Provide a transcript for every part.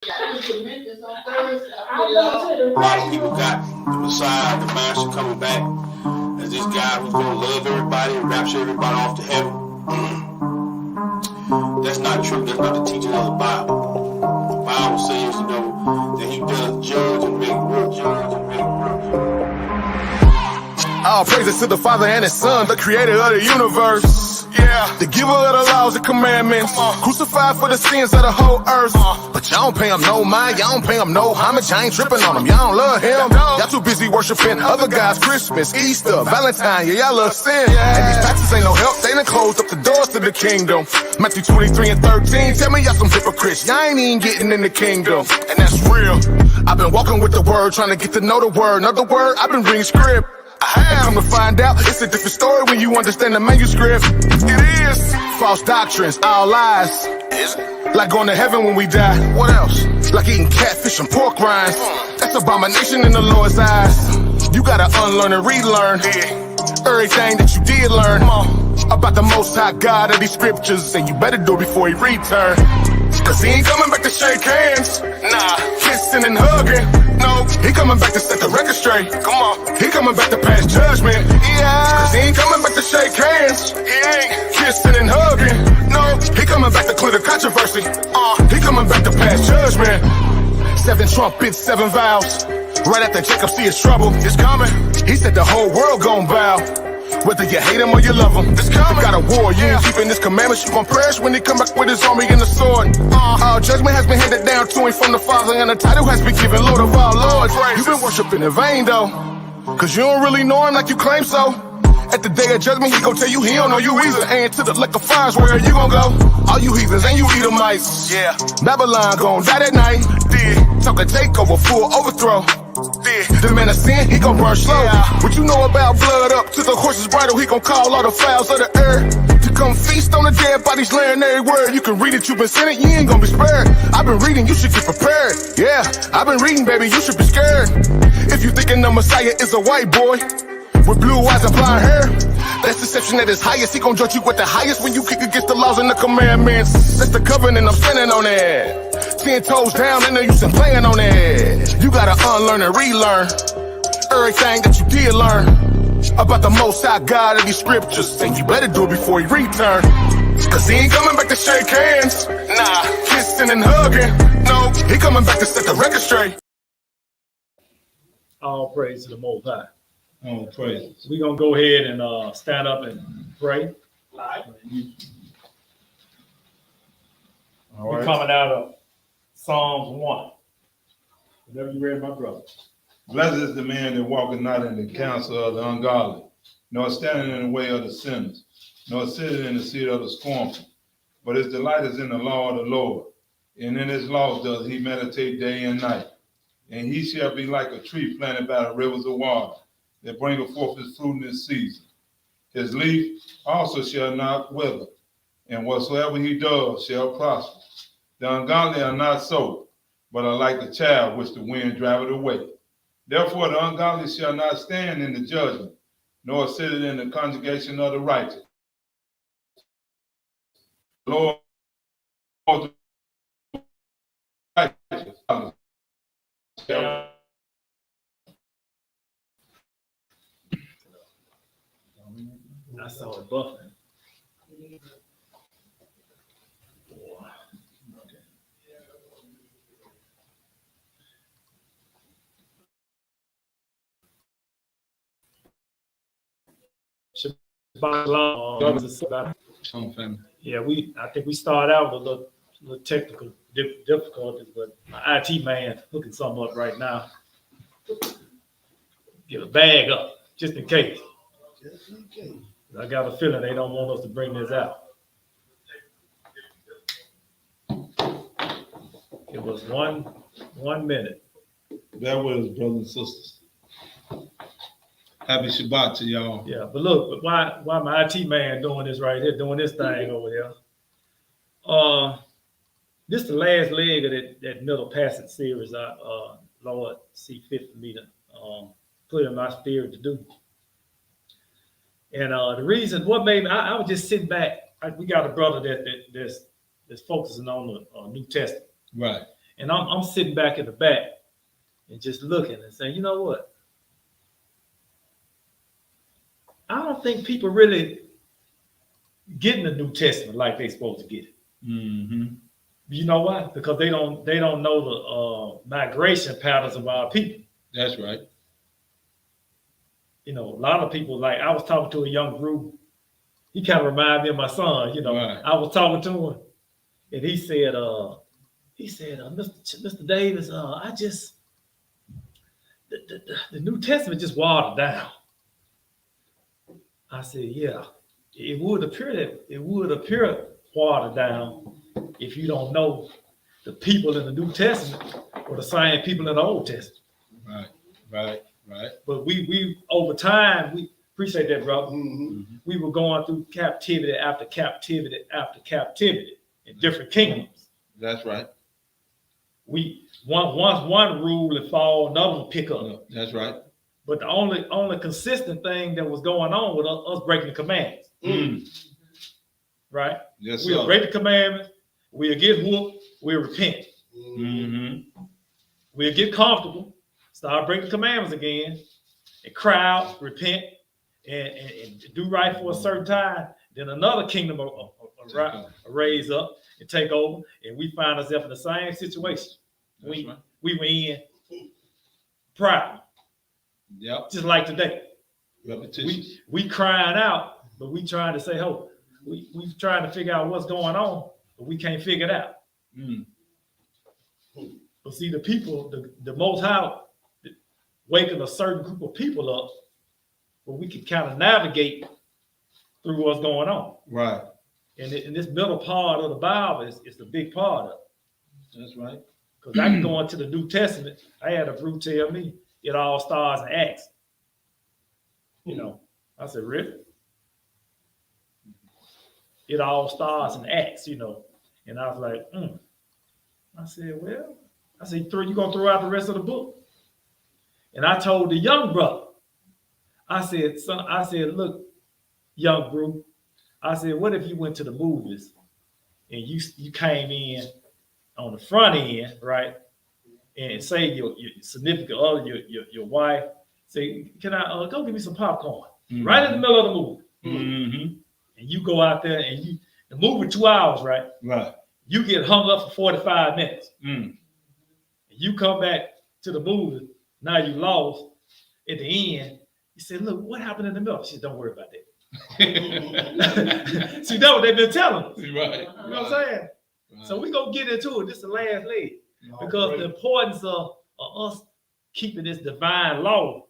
A lot of people got the Messiah, the Master coming back as this guy who's going to love everybody and rapture everybody off to heaven. That's not true. That's not the teaching of the Bible. The Bible says, that he does judge and make work, judge and make work. All praises to the Father and His Son, the creator of the universe. Yeah, the giver of the laws and commandments, crucified for the sins of the whole earth. But y'all don't pay him no mind, y'all don't pay him no homage, I ain't tripping on him, y'all don't love him. Y'all too busy worshiping other guys, Christmas, Easter, Valentine, yeah, y'all love sin. And these pastors ain't no help, they done closed up the doors to the kingdom. Matthew 23 and 13, tell me y'all some hypocrites, y'all ain't even getting in the kingdom. And that's real, I've been walking with the word, trying to get to know the word. Another word, I've been reading script. I have come to find out it's a different story when you understand the manuscript. It is false doctrines, all lies. Is it? Like going to heaven when we die. What else? Like eating catfish and pork rinds. That's abomination in the Lord's eyes. You gotta unlearn and relearn everything that you did learn about the Most High God of these scriptures, and you better do it before He return. Cause He ain't coming back to shake hands. Nah, kissing and hugging. No, He coming back to set the record straight. Come on, He coming back to pass judgment. Yeah, cause He ain't coming back to shake hands. He ain't kissing and hugging. No, He coming back to clear the controversy. He coming back to pass judgment. 7 trumpets, 7 vows. Right after Jacob see his trouble, it's coming. He said the whole world gon' bow. Whether you hate him or you love him, it's coming. Got a war, you ain't keeping this commandment, you gon' perish when He come back with His army and the sword. All judgment has been handed down to Him from the Father, and the title has been given Lord of all lords. You've been worshiping in vain though, cause you don't really know Him like you claim so. At the day of judgment, He gon' tell you He don't know you either. And to the lake of fires, where you gon' go? All you heathens and you Edomites. Yeah, Babylon gon' die that night. Talk a takeover, full overthrow. The man of sin, he gon' burn slow. What you know about blood up to the horse's bridle? He gon' call all the fowls of the earth to come feast on the dead bodies, laying every word. You can read it, you been sinning, you ain't gon' be spared. I've been reading, you should get prepared. Yeah, I've been reading, baby, you should be scared. If you thinking the Messiah is a white boy with blue eyes and blonde hair, that's deception at its highest. He gon' judge you with the highest when you kick against the laws and the commandments. That's the covenant, I'm standing on it. 10 toes down, ain't no use in playing on it. You gotta unlearn and relearn everything that you did learn about the Most High God of these scriptures, and you better do it before He return. Cause He ain't coming back to shake hands. Nah, kissing and hugging. No, He coming back to set the record straight. All praise to the Most High. Oh, praise. We're going to go ahead and stand up and pray. We're coming out of Psalms 1. Whenever you read, my brother. Blessed is the man that walketh not in the counsel of the ungodly, nor standing in the way of the sinners, nor sitting in the seat of the scornful. But his delight is in the law of the Lord, and in His law does he meditate day and night. And he shall be like a tree planted by the rivers of water, that bringeth forth his fruit in his season. His leaf also shall not wither, and whatsoever he does shall prosper. The ungodly are not so, but are like the child which the wind driveth away. Therefore the ungodly shall not stand in the judgment, nor sit in the congregation of the righteous. Lord, righteous. I saw it buffing. Yeah, I think we started out with a little technical difficulties, but my IT man hooking something up right now. Get a bag up just in case. I got a feeling they don't want us to bring this out. It was one minute. That was, brothers and sisters. Happy Shabbat to y'all. Yeah, but look, but why my IT man doing this right here, doing this thing over here? This is the last leg of that middle passage series. Lord see fit for me to put in my spirit to do. And the reason, what made me, I was just sitting back. We got a brother that's focusing on the New Testament. Right. And I'm sitting back in the back and just looking and saying, you know what? I don't think people really getting the New Testament like they supposed to get it. Mm-hmm. You know why? Because they don't know the migration patterns of our people. That's right. You know, a lot of people, like I was talking to a young group. He kind of reminded me of my son. You know, Right. I was talking to him, and he said, Mr. Davis, I just the New Testament just watered down. I said, yeah, it would appear watered down if you don't know the people in the New Testament or the same people in the Old Testament. Right. But we over time, we appreciate that, brother. We were going through captivity after captivity after captivity in different kingdoms. That's right. Once one rule would fall, another would pick up. That's right. But the only consistent thing that was going on was us breaking the commandments. Right? Yes, We'll sir. break the commandments, we'll get whooped, we'll repent. Mm-hmm. We'll get comfortable, start breaking the commandments again, and cry out, repent, and do right for a certain time. Then another kingdom will raise up and take over, and we find ourselves in the same situation. We were in proud. Yep. Just like today. Repetition. We crying out, but we trying to say, oh, we trying to figure out what's going on, but we can't figure it out. But see, the people, the Most High waking a certain group of people up, where we can kind of navigate through what's going on. Right. And in this middle part of the Bible is the big part of it. That's right. Because I can go into the New Testament. I had a brute tell me it all starts in Acts. You know, I said, really? It all starts in Acts, you know. And I was like, I said, well, you're going to throw out the rest of the book. And I told the young brother, I said, look, young group, I said, what if you went to the movies and you came in on the front end, right? And say your significant other, your wife, say, can I go get me some popcorn? Right in the middle of the movie. And you go out there and the movie 2 hours, right? Right. You get hung up for 45 minutes. Mm. You come back to the movie, now you lost. At the end, you say, look, what happened in the middle? She said, don't worry about that. See, that's what they've been telling us. Right. You know what I'm saying? Right. So we're going to get into it. This is the last leg. Because the importance of us keeping this divine law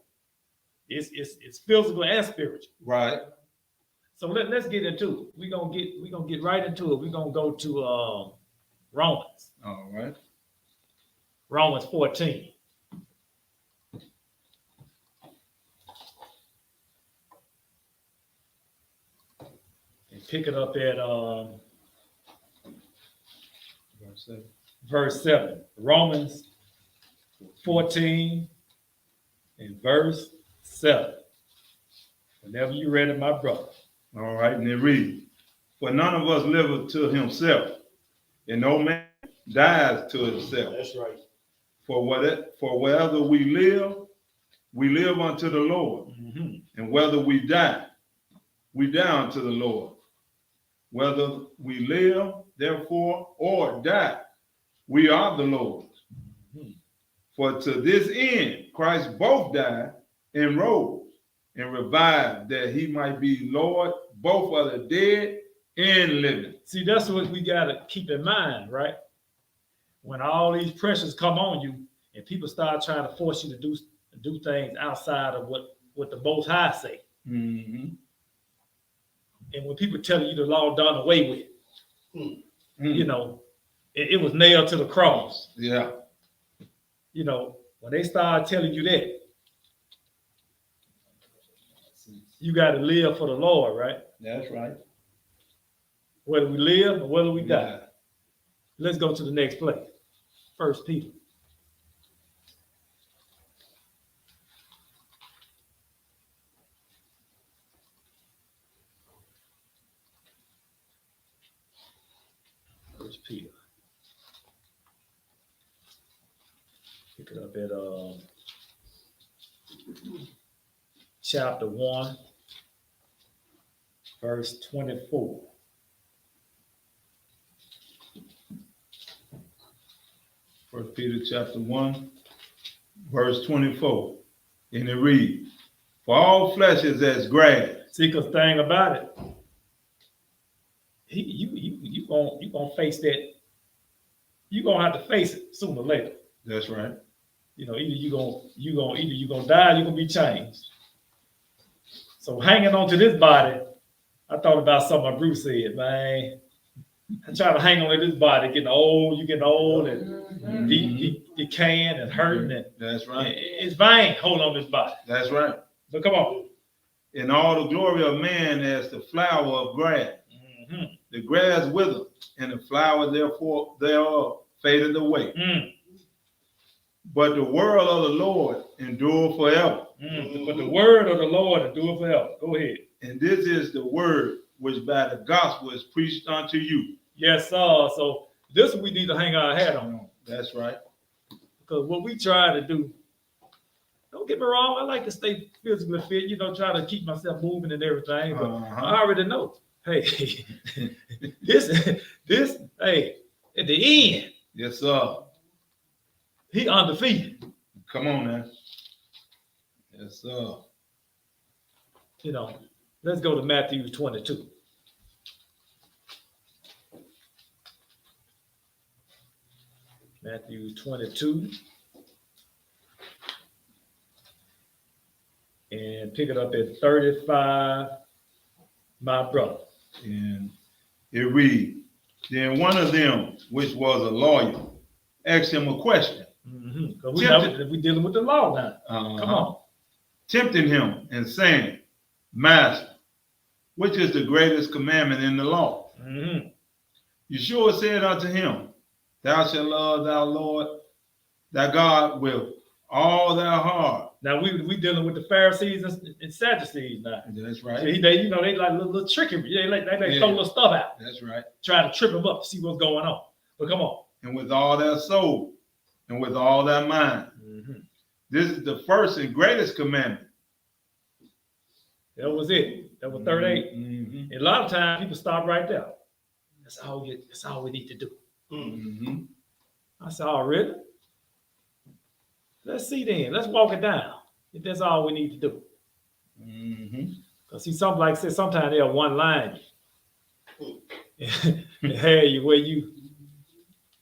is physical and spiritual. Right. So let's get into it. We're gonna get right into it. We're gonna go to Romans. All right. Romans 14. And pick it up at verse 7. Romans 14 and verse 7. Whenever you read it, my brother. All right, and it reads, for none of us liveth to himself, and no man dies to himself. That's right. For wherever we live unto the Lord. Mm-hmm. And whether we die unto the Lord. Whether we live, therefore, or die, we are the Lord's. Mm-hmm. For to this end Christ both died and rose and revived, that he might be Lord both of the dead and living. See, that's what we got to keep in mind, right? When all these pressures come on you and people start trying to force you to do things outside of what the Most High say. Mm-hmm. And when people tell you the law done away with, you know, it was nailed to the cross. Yeah. You know, when they start telling you that, you got to live for the Lord, right? That's right. Whether we live or whether we die. Let's go to the next place. 1 Peter. First Peter. Pick it up at chapter 1, verse 24. First Peter chapter 1, verse 24. And it reads, for all flesh is as grass. See, because thing about it, you gonna face that. You gonna have to face it sooner or later. That's right. You know, either you gonna die, or you gonna be changed. So hanging on to this body, I thought about something Bruce said, man. I try to hang on to this body, getting old, you getting old and decaying and hurting, and That's right. it's vain holding on to this body. That's right. But come on. And all the glory of man as the flower of grass. Mm-hmm. The grass withered, and the flower therefore thereof faded away. Mm. But the word of the Lord endure forever. But the word of the Lord endure forever. Go ahead. And this is the word which by the gospel is preached unto you. Yes, sir. So this we need to hang our hat on. That's right. Because what we try to do, don't get me wrong, I like to stay physically fit, you know, try to keep myself moving and everything. But I already know, hey, this, hey, at the end, Yes, sir. he undefeated. Come on now. Yes, sir. You know, let's go to Matthew 22. Matthew 22. And pick it up at 35, my brother. And it reads, then one of them, which was a lawyer, asked him a question. Mm-hmm. We dealing with the law now. Come on. Tempting him and saying, Master, which is the greatest commandment in the law? Mm-hmm. Yeshua said unto him, thou shalt love thy Lord, thy God with all thy heart. Now we dealing with the Pharisees and Sadducees now. That's right. See, they like little trickery. They like throw little stuff out, That's right. trying to trip them up, see what's going on. But come on. And with all their soul and with all their mind. Mm-hmm. This is the first and greatest commandment. That was it. That was 38. Mm-hmm. And a lot of times people stop right there. That's all we need to do. Mm-hmm. I said, oh, really? Let's see then. Let's walk it down. If that's all we need to do. Mm-hmm. Because see, something like I said, sometimes they'll one line you. And have you where you,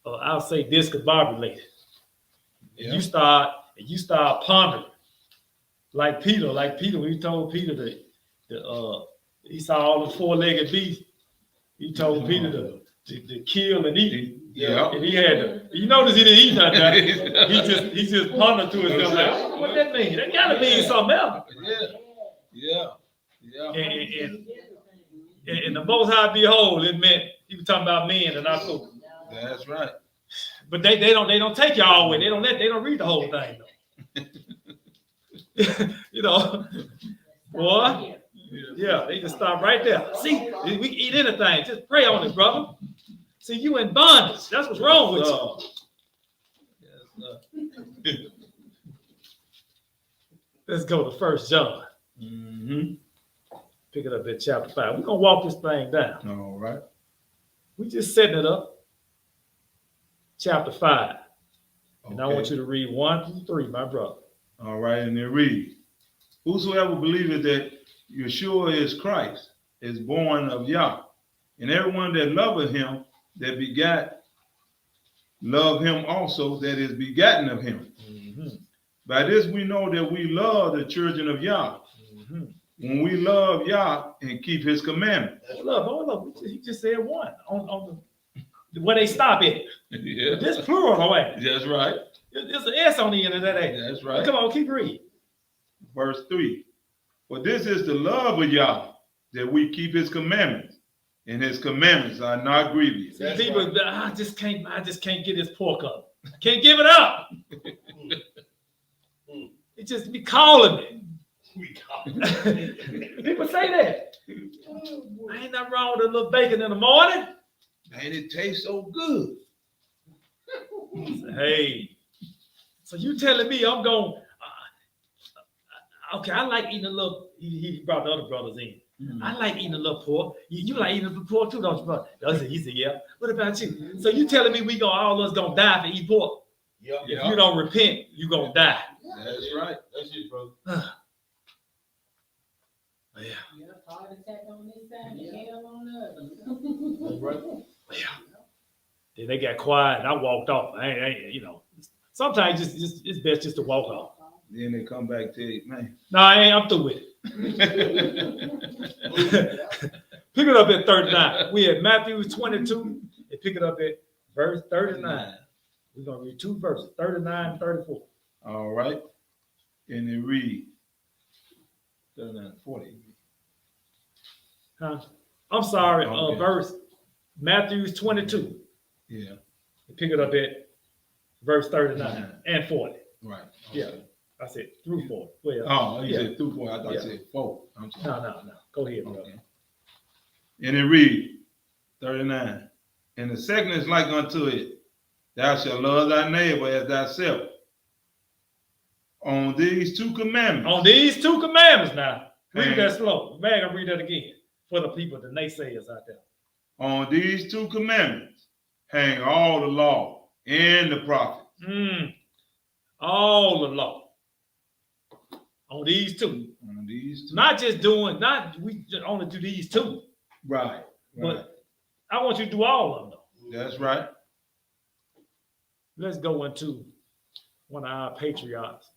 I'll say discombobulated. And you start pondering. Like Peter when he told Peter that he saw all the four-legged beasts. He told Peter to kill and eat. Yeah. And he had to, you notice he didn't eat nothing. He just pondered to himself like, what that mean? That gotta mean something else. Yeah. And the Most High behold, it meant he was talking about men and not so. That's right. But they don't take you all the way. They don't read the whole thing though. You know, boy. Yeah, they just stop right there. See, we eat anything. Just pray on it, brother. See, you in bondage. That's what's wrong with you. Let's go to 1 John. Mm-hmm. Pick it up at chapter 5. We're gonna walk this thing down. All right. We just setting it up. Chapter 5. And I Okay. want you to read 1 through 3, my brother. All right, and it reads, whosoever believeth that Yeshua is Christ is born of Yah, and everyone that loveth him that begat, love him also that is begotten of him. Mm-hmm. By this we know that we love the children of Yah, Mm-hmm. when we love Yah and keep his commandments. Hold up. He just said 1 on the where they stop at. Yeah. This plural away. That's right. There's an S on the end of that A. That's right. Come on, keep reading. Verse 3. For this is the love of Yah, that we keep his commandments, and his commandments are not grievous. See, people, I just can't get this pork up. I can't give it up. It just be calling me. People say that. Ain't nothing wrong with a little bacon in the morning. And it tastes so good. Hey, So you telling me I'm going? Okay, I like eating a little. He brought the other brothers in. I like eating a little pork. You like eating a little pork too, don't you, brother? He said, yeah. What about you? So you telling me all of us gonna die for eat pork? Yep. If you don't repent, you gonna die. That's right. That's it, brother. Yeah. Heart attack on this side, hell on the other. That's right. Yeah. Then they got quiet and I walked off. Sometimes it's best just to walk off. Then they come back to you, man. No, I'm through with it. Pick it up at 39. We at Matthew 22 and pick it up at verse 39. We're going to read 2 verses, 39 and 34. All right. And it read 39, 40. Huh? I'm sorry, Okay. verse Matthew 22. Yeah. Pick it up at verse 39 and 40. Right. Yeah. I said through 40. Well, Oh, you yeah. said 2 4. I thought Yeah. you said 4. I'm sorry. No. Go ahead, brother. Okay. And it read 39. And the second is like unto it, thou shalt love thy neighbor as thyself. On these 2 commandments. On these 2 commandments now. Read Hey. that slow. Man, I'll read that again for the people, the naysayers out there. On these 2 commandments hang all the law and the prophets. All the law. On these 2. On these 2. We just only do these 2. Right. But I want you to do all of them though. That's right. Let's go into one of our patriots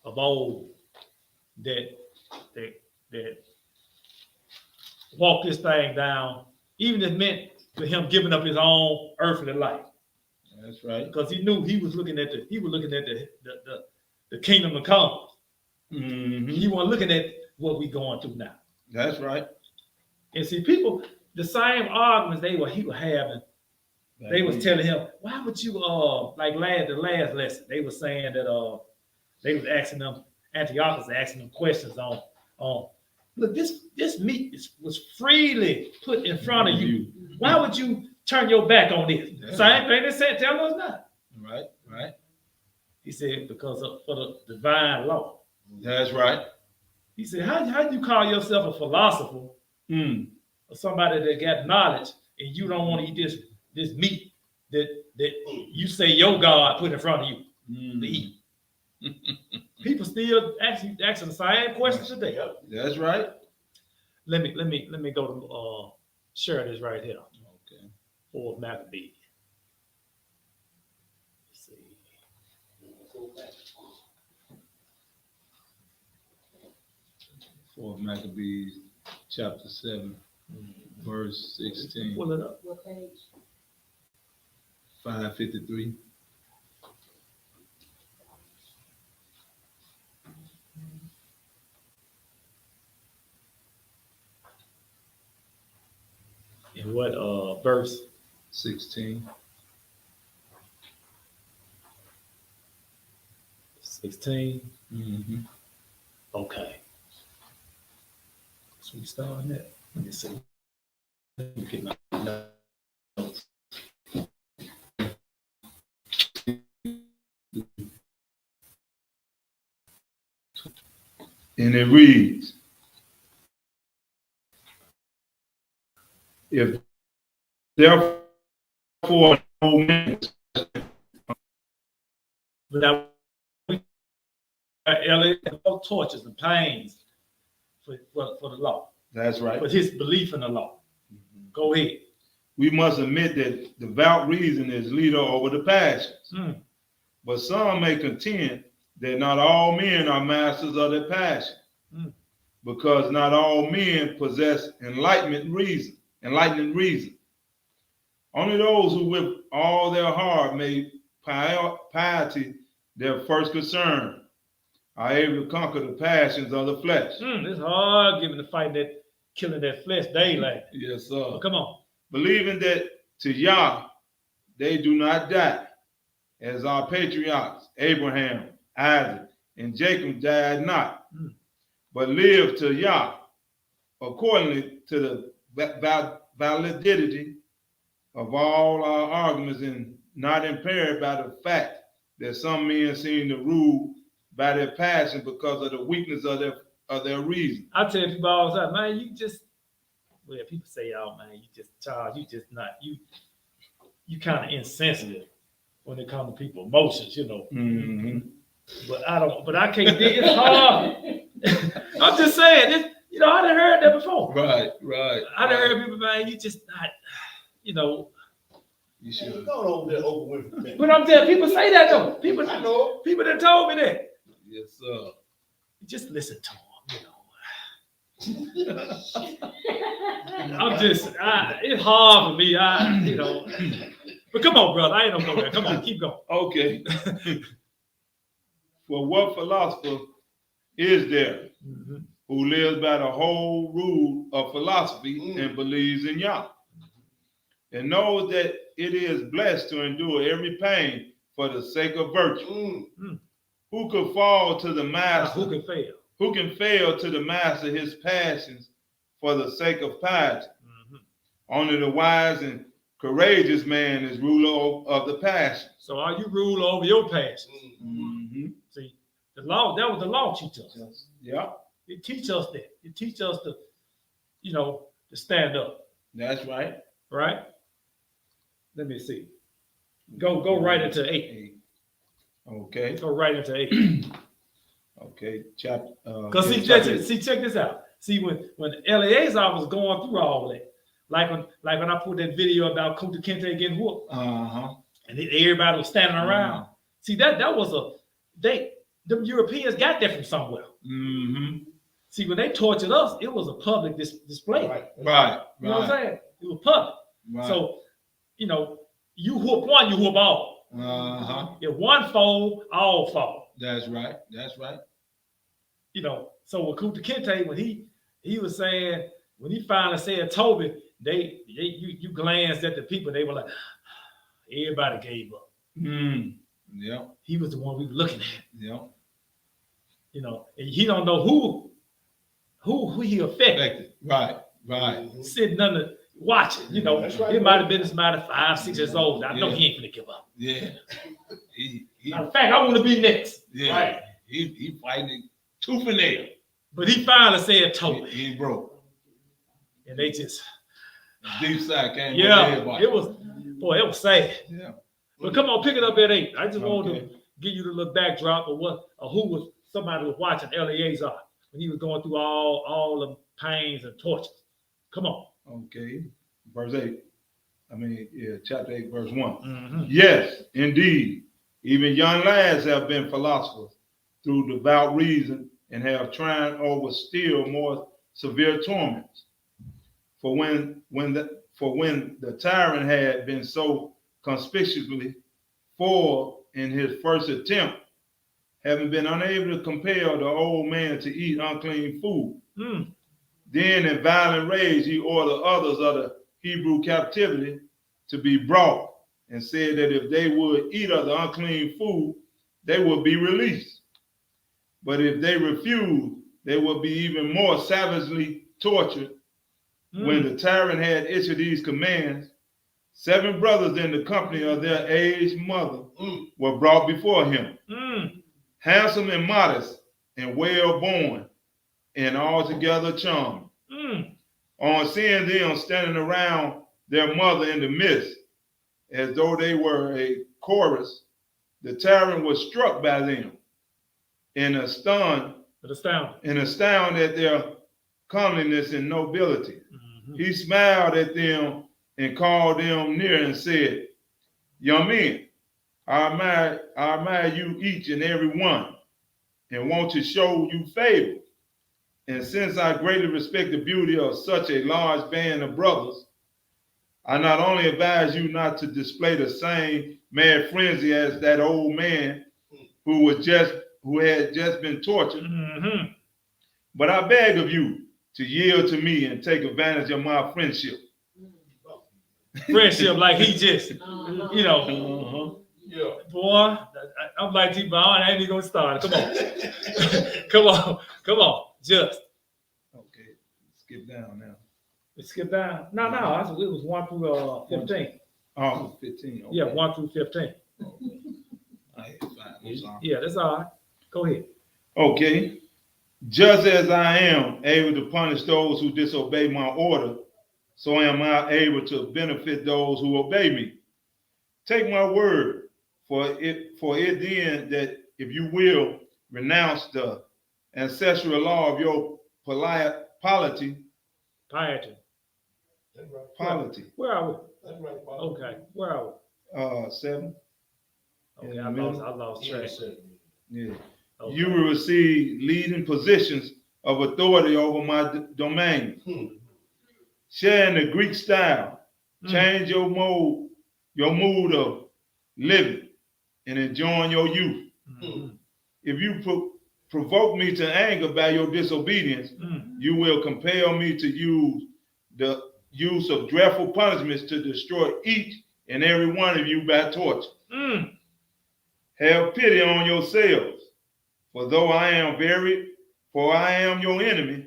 of old that walked this thing down, even if it meant to him giving up his own earthly life. That's right. Because he knew he was looking at the kingdom to come. Mm-hmm. He wasn't looking at what we going through now. That's right. And see, people, the same arguments he was having, they was telling him, why would you like the last lesson? They were saying that they was asking them, Antiochus asking them questions on look, this meat was freely put in front of you. Why would you turn your back on this? Yeah. Same thing they said, tell us not. Right. He said, because for the divine law. That's right. He said, how do you call yourself a philosopher or somebody that got knowledge and you don't want to eat this meat that you say your God put in front of you to eat? People still asking the same questions today. That's right. Let me go to share this right here. Okay. 4 Maccabees. Let's see. 4 Maccabees, chapter 7, verse 16, Pull it up. What page? 553. And what verse? 16. 16. Mm-hmm. Okay. So we start on that. Let me see. Let me get my notes. And it reads, if therefore no man Without tortures and pains for the law, that's right. for his belief in the law. Go ahead. We must admit that devout reason is leader over the passions. But some may contend that not all men are masters of their passion, because not all men possess enlightening reason. Only those who with all their heart made piety their first concern are able to conquer the passions of the flesh. It's hard giving the fight that killing that flesh daily. Yes, sir. Oh, come on. Believing that to Yah they do not die, as our patriarchs Abraham, Isaac, and Jacob died not, but lived to Yah, accordingly to the validity of all our arguments, and not impaired by the fact that some men seem to rule by their passion because of the weakness of their reason. I tell people all the time, man, well, people say, oh man, Charles, you kind of insensitive when it comes to people's emotions, you know. Mm-hmm. But I can't dig it hard. I'm just saying, I done heard that before. Right. I done heard people, man, you just not, You should. Go on there, Oprah Winfrey. But I'm telling people say that though. People I know. that told me that. Yes, sir. Just listen to them, I'm just, it's hard for me. But come on, brother. I ain't gonna go there. Come on, keep going. Okay. For what philosopher is there who lives by the whole rule of philosophy and believes in Yah, and knows that it is blessed to endure every pain for the sake of virtue? Who could fall to the master? Who can fail? Who can fail to the master his passions for the sake of piety? Only the wise and courageous man is ruler of the passion. So are you rule over your passions? See, the law, that was the law teach us. Yeah, It teach us that. It teach us to, to stand up. that's right. Right? Let me see. Go right into 8. Okay. Go right into 8. Okay. Chapter. Because check this out. See, when Eleazar was going through all that, like when I put that video about Kunta Kinte getting whooped, and everybody was standing around. See, that was them Europeans got that from somewhere. See, when they tortured us, it was a public display. Right. You know what I'm saying? It was public. Right. So, you whoop one, you whoop all. If one fall, all fall. That's right. So with Kunta Kinte, when he was saying, when he finally said Toby, you glanced at the people, they were like, everybody gave up. Yeah. He was the one we were looking at. Yeah. And he don't know who he affected. Right. Sitting under watching, That's right. it might have been somebody 5, 6 years old. I know he ain't gonna give up. Yeah. Matter of fact, I want to be next. Yeah. Right. He fighting tooth and nail. But he finally said Toby. He broke. And they just, Deep side came. it was sad. Yeah. But come on, pick it up at 8. I just wanted Okay. to give you the little backdrop of who somebody was watching Eleazar when he was going through all the pains and tortures. Come on. Okay. Verse 8. Chapter 8, verse 1. Mhm. Yes, indeed. Even young lads have been philosophers through devout reason and have triumphed over still more severe torments. For when the tyrant had been so conspicuously foiled in his first attempt, having been unable to compel the old man to eat unclean food, then in violent rage he ordered others of the Hebrew captivity to be brought, and said that if they would eat of the unclean food, they would be released. But if they refused, they would be even more savagely tortured. When the tyrant had issued these commands, 7 brothers in the company of their aged mother were brought before him, handsome and modest and well born and altogether charming. On seeing them standing around their mother in the midst, as though they were a chorus, the tyrant was struck by them and astounded at their comeliness and nobility. He smiled at them and called them near and said, young men, I admire you each and every one and want to show you favor. And since I greatly respect the beauty of such a large band of brothers, I not only advise you not to display the same mad frenzy as that old man who had just been tortured, but I beg of you to yield to me and take advantage of my friendship. Friendship, like he just, Yeah. boy, I'm like T-Bone, I ain't even gonna start. Come on. come on, just. Okay, skip down now. Let's skip down. No, it was 1 through 15. Oh, 15. Okay. Yeah, 1 through 15. I Yeah, that's all right. Go ahead. Okay. Just as I am able to punish those who disobey my order, so am I able to benefit those who obey me. Take my word for it then that if you will renounce the ancestral law of your polity. Where are we? That's right, Father. Okay, where are 7. we? Okay, In I the lost track. Yeah. Okay. You will receive leading positions of authority over my domain. Share in the Greek style. Change your mood of living and enjoying your youth. Mhm. If you provoke me to anger by your disobedience, you will compel me to use the use of dreadful punishments to destroy each and every one of you by torture. Have pity on yourselves, for I am your enemy,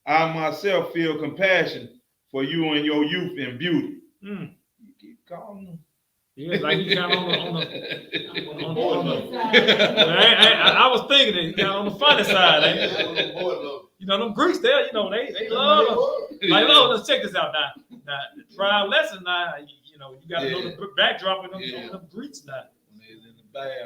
I myself feel compassion for you and your youth and beauty. You keep calling them. Yeah, like he kind of on the I I was thinking it kind of on the funny side. You know, them Greeks there, you know, they love them. Like, oh, let's check this out now. Now, trial lesson now, you know, you got to know the backdrop of them Greeks now.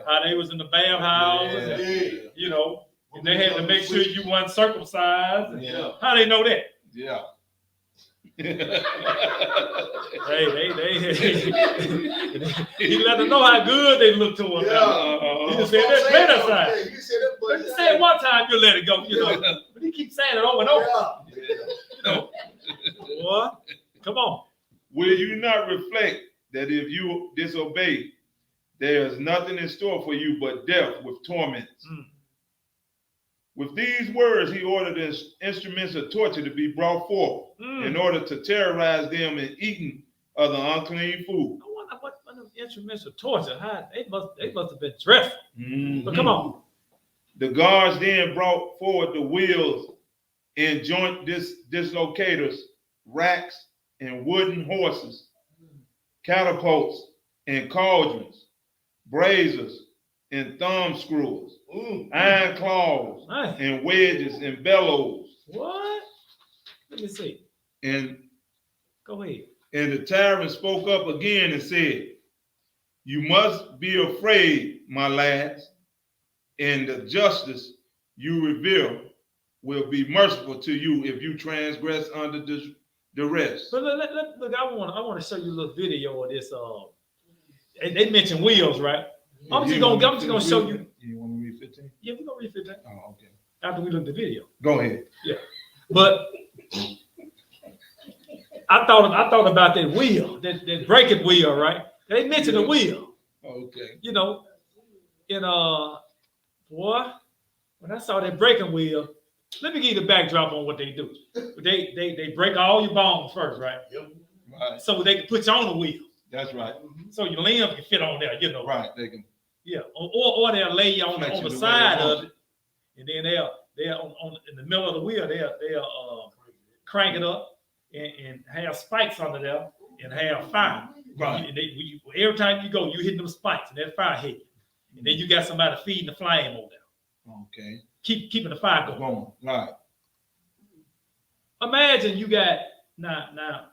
How they was in the bathhouse, and, you know, and they had to make sure you weren't circumcised. And how they know that? Yeah. He let them know how good they look to him. He just said that better side. You said one time, you let it go, you know. But he keeps saying it over and over. You know, boy, come on. Will you not reflect that if you disobey, there is nothing in store for you but death with torments? With these words, he ordered the instruments of torture to be brought forth in order to terrorize them in eating of the unclean food. I wonder what the instruments of torture, how they must have been dreadful. But come on. The guards then brought forward the wheels and joint dislocators, racks and wooden horses, catapults and cauldrons, braziers and thumb screws, iron claws and wedges and bellows. What? Let me see. And go ahead. And the tyrant spoke up again and said, "You must be afraid, my lads, and the justice you reveal will be merciful to you if you transgress under the rest." But look, I want to show you a little video of this. They mentioned wheels, right? I'm just gonna show you. You want me to read 15? Yeah, we're gonna read 15. Oh, okay. After we look at the video. Go ahead. Yeah, but I thought about that wheel, that breaking wheel, right? They mentioned the wheel. Okay. You know, and boy, when I saw that breaking wheel, let me give you the backdrop on what they do. They break all your bones first, right? Yep. Right. So they can put you on the wheel. That's right. So your limbs can fit on there, you know. Right. They can. Yeah, or they'll lay you on the side of it, and then they'll on in the middle of the wheel they'll crank it up and have spikes under there and have fire. Right. And every time you go, you hit them spikes and that fire hit you. And then you got somebody feeding the flame over there. Okay. Keeping the fire going. Right. Imagine you got now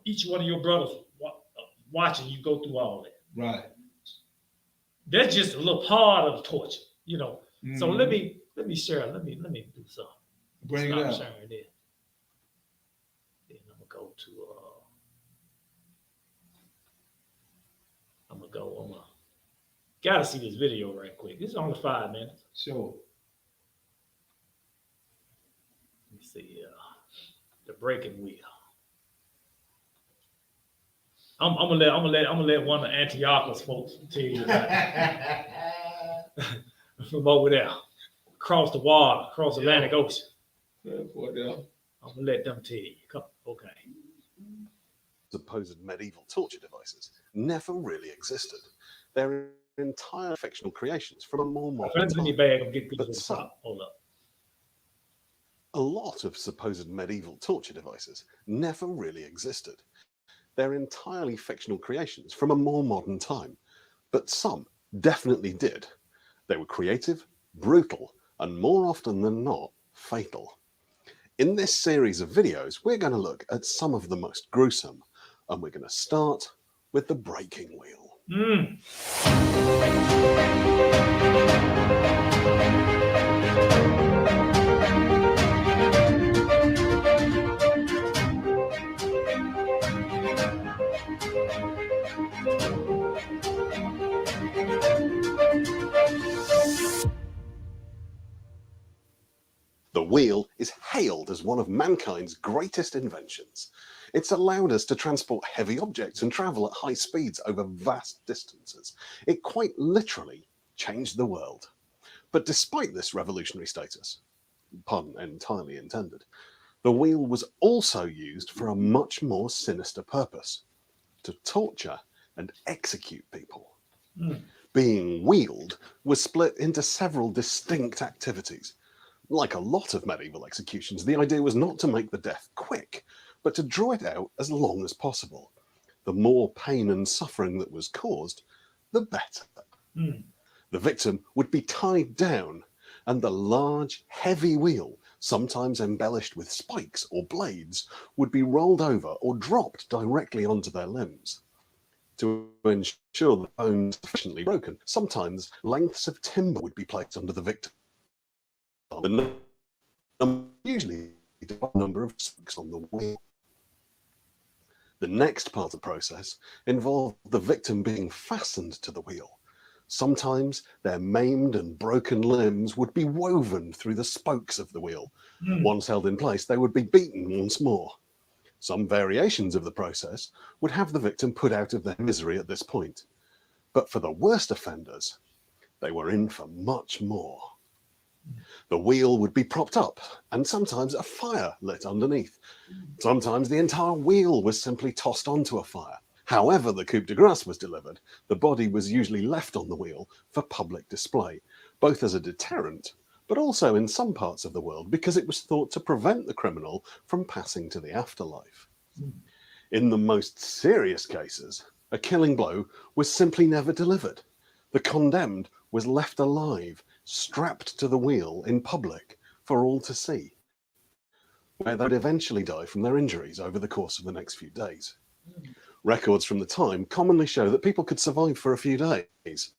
each one of your brothers watching you go through all that. Right. That's just a little part of the torture, you know. So let me share. Let me do something. Bring it up. Sharing there. Then I'm gonna go to. Gotta see this video right quick. This is only 5 minutes. Sure. Let me see. The breaking wheel. I'm gonna let one of Antiochus folks tell you that. From over there, across the water, across the Atlantic Ocean. I'm gonna let them tell you. Come, okay. Supposed medieval torture devices never really existed. They're entire fictional creations from a more modern time. But hold up. A lot of supposed medieval torture devices never really existed. They're entirely fictional creations from a more modern time, but some definitely did. They were creative, brutal, and more often than not, fatal. In this series of videos, we're going to look at some of the most gruesome, and we're going to start with the breaking wheel. The wheel is hailed as one of mankind's greatest inventions. It's allowed us to transport heavy objects and travel at high speeds over vast distances. It quite literally changed the world. But despite this revolutionary status, pun entirely intended, the wheel was also used for a much more sinister purpose: to torture and execute people. Being wheeled was split into several distinct activities. Like a lot of medieval executions, the idea was not to make the death quick, but to draw it out as long as possible. The more pain and suffering that was caused, the better. The victim would be tied down, and the large, heavy wheel, sometimes embellished with spikes or blades, would be rolled over or dropped directly onto their limbs. To ensure the bones were sufficiently broken, sometimes lengths of timber would be placed under the victim. Usually the number of spikes on the wheel. The next part of the process involved the victim being fastened to the wheel. Sometimes their maimed and broken limbs would be woven through the spokes of the wheel. Once held in place, they would be beaten once more. Some variations of the process would have the victim put out of their misery at this point. But for the worst offenders, they were in for much more. The wheel would be propped up, and sometimes a fire lit underneath. Sometimes the entire wheel was simply tossed onto a fire. However the coup de grace was delivered, the body was usually left on the wheel for public display, both as a deterrent, but also in some parts of the world because it was thought to prevent the criminal from passing to the afterlife. In the most serious cases, a killing blow was simply never delivered. The condemned was left alive, strapped to the wheel in public for all to see, where they would eventually die from their injuries over the course of the next few days. Records from the time commonly show that people could survive for a few days.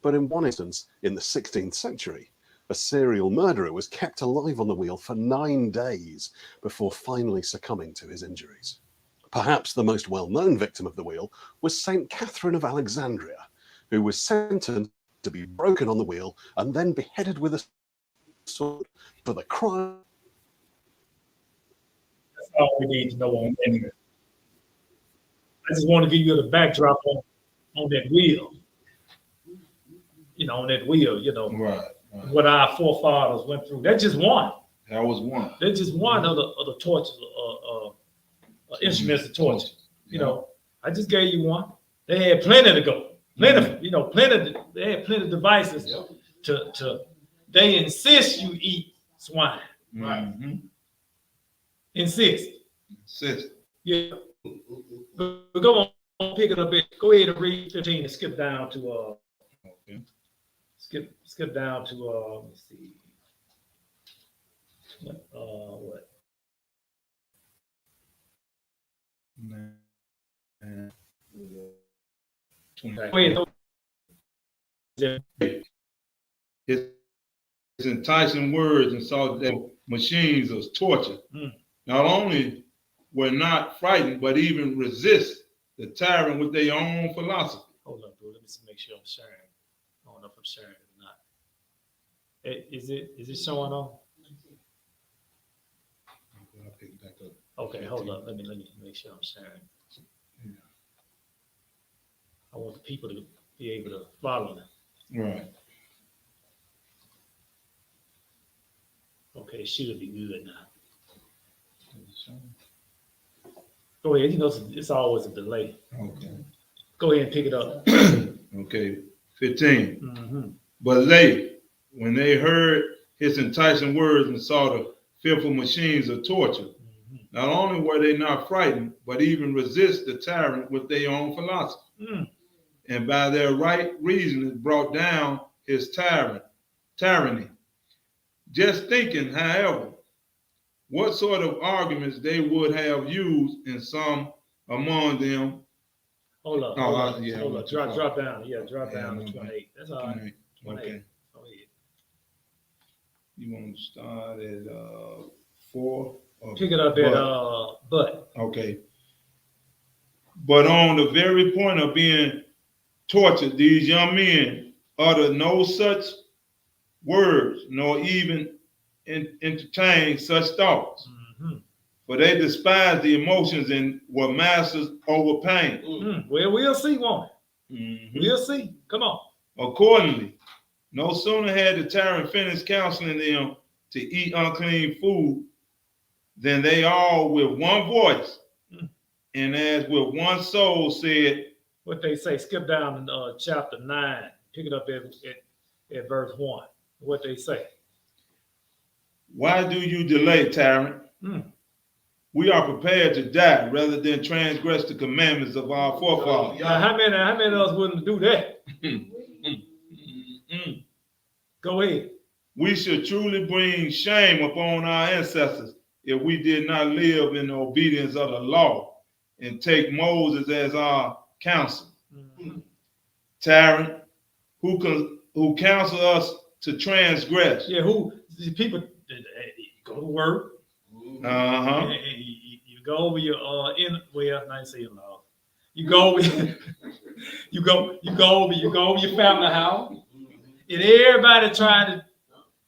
But in one instance, in the 16th century, a serial murderer was kept alive on the wheel for 9 days before finally succumbing to his injuries. Perhaps the most well-known victim of the wheel was Saint Catherine of Alexandria, who was sentenced to be broken on the wheel and then beheaded with a sword for the crime. That's all we need to know on that. I just want to give you the backdrop on that wheel. On that wheel, Right. what our forefathers went through. That's just one. That was one. That's just one of the tortures, instruments of torture. I just gave you one. They had plenty to go. Plenty, they had plenty of devices they insist you eat swine. Right. Insist. Yeah. But go on, pick it up. Go ahead and read 15 and skip down to skip down to let me see. What? His enticing words and saw that machines of torture not only were not frightened, but even resist the tyrant with their own philosophy. Hold on, bro. Let me make sure I'm sharing. I don't know if I'm sharing it or not. Is it showing on? I'll pick it back up. Okay, hold up. Let me make sure I'm sharing. Yeah. I want the people to be able to follow them. Right. Okay, should be good now. Go ahead. It's always a delay. Okay. Go ahead and pick it up. Okay. 15. But they, when they heard his enticing words and saw the fearful machines of torture, not only were they not frightened, but even resist the tyrant with their own philosophy. and by their right reasoning brought down his tyranny. Just thinking, however, what sort of arguments they would have used in some among them. Hold up. Oh, Hold up. yeah, Hold I up. went too Drop far. down. Yeah, drop Yeah, down I to went 28. That's all right. 28. Okay. Go ahead. You want to start at 4? Or Pick it up at but. Okay. But on the very point of being tortured, these young men uttered no such words, nor even entertain such thoughts. Mm-hmm. For they despised the emotions and were masters over pain. Well, we'll see, won't it? Mhm. We'll see. Come on. Accordingly, no sooner had the tyrant finished counseling them to eat unclean food than they all with one voice and as with one soul said, What they say. Skip down in chapter 9. Pick it up at verse 1. What they say. "Why do you delay, tyrant? We are prepared to die rather than transgress the commandments of our forefathers." Now, how many of us wouldn't do that? Go ahead. "We should truly bring shame upon our ancestors if we did not live in the obedience of the law and take Moses as our counsel. Tyrant, who counsel us to transgress." Yeah, who the people go to work. Uh-huh. And you go over your not say in law. You go over you go over your family house, and everybody trying to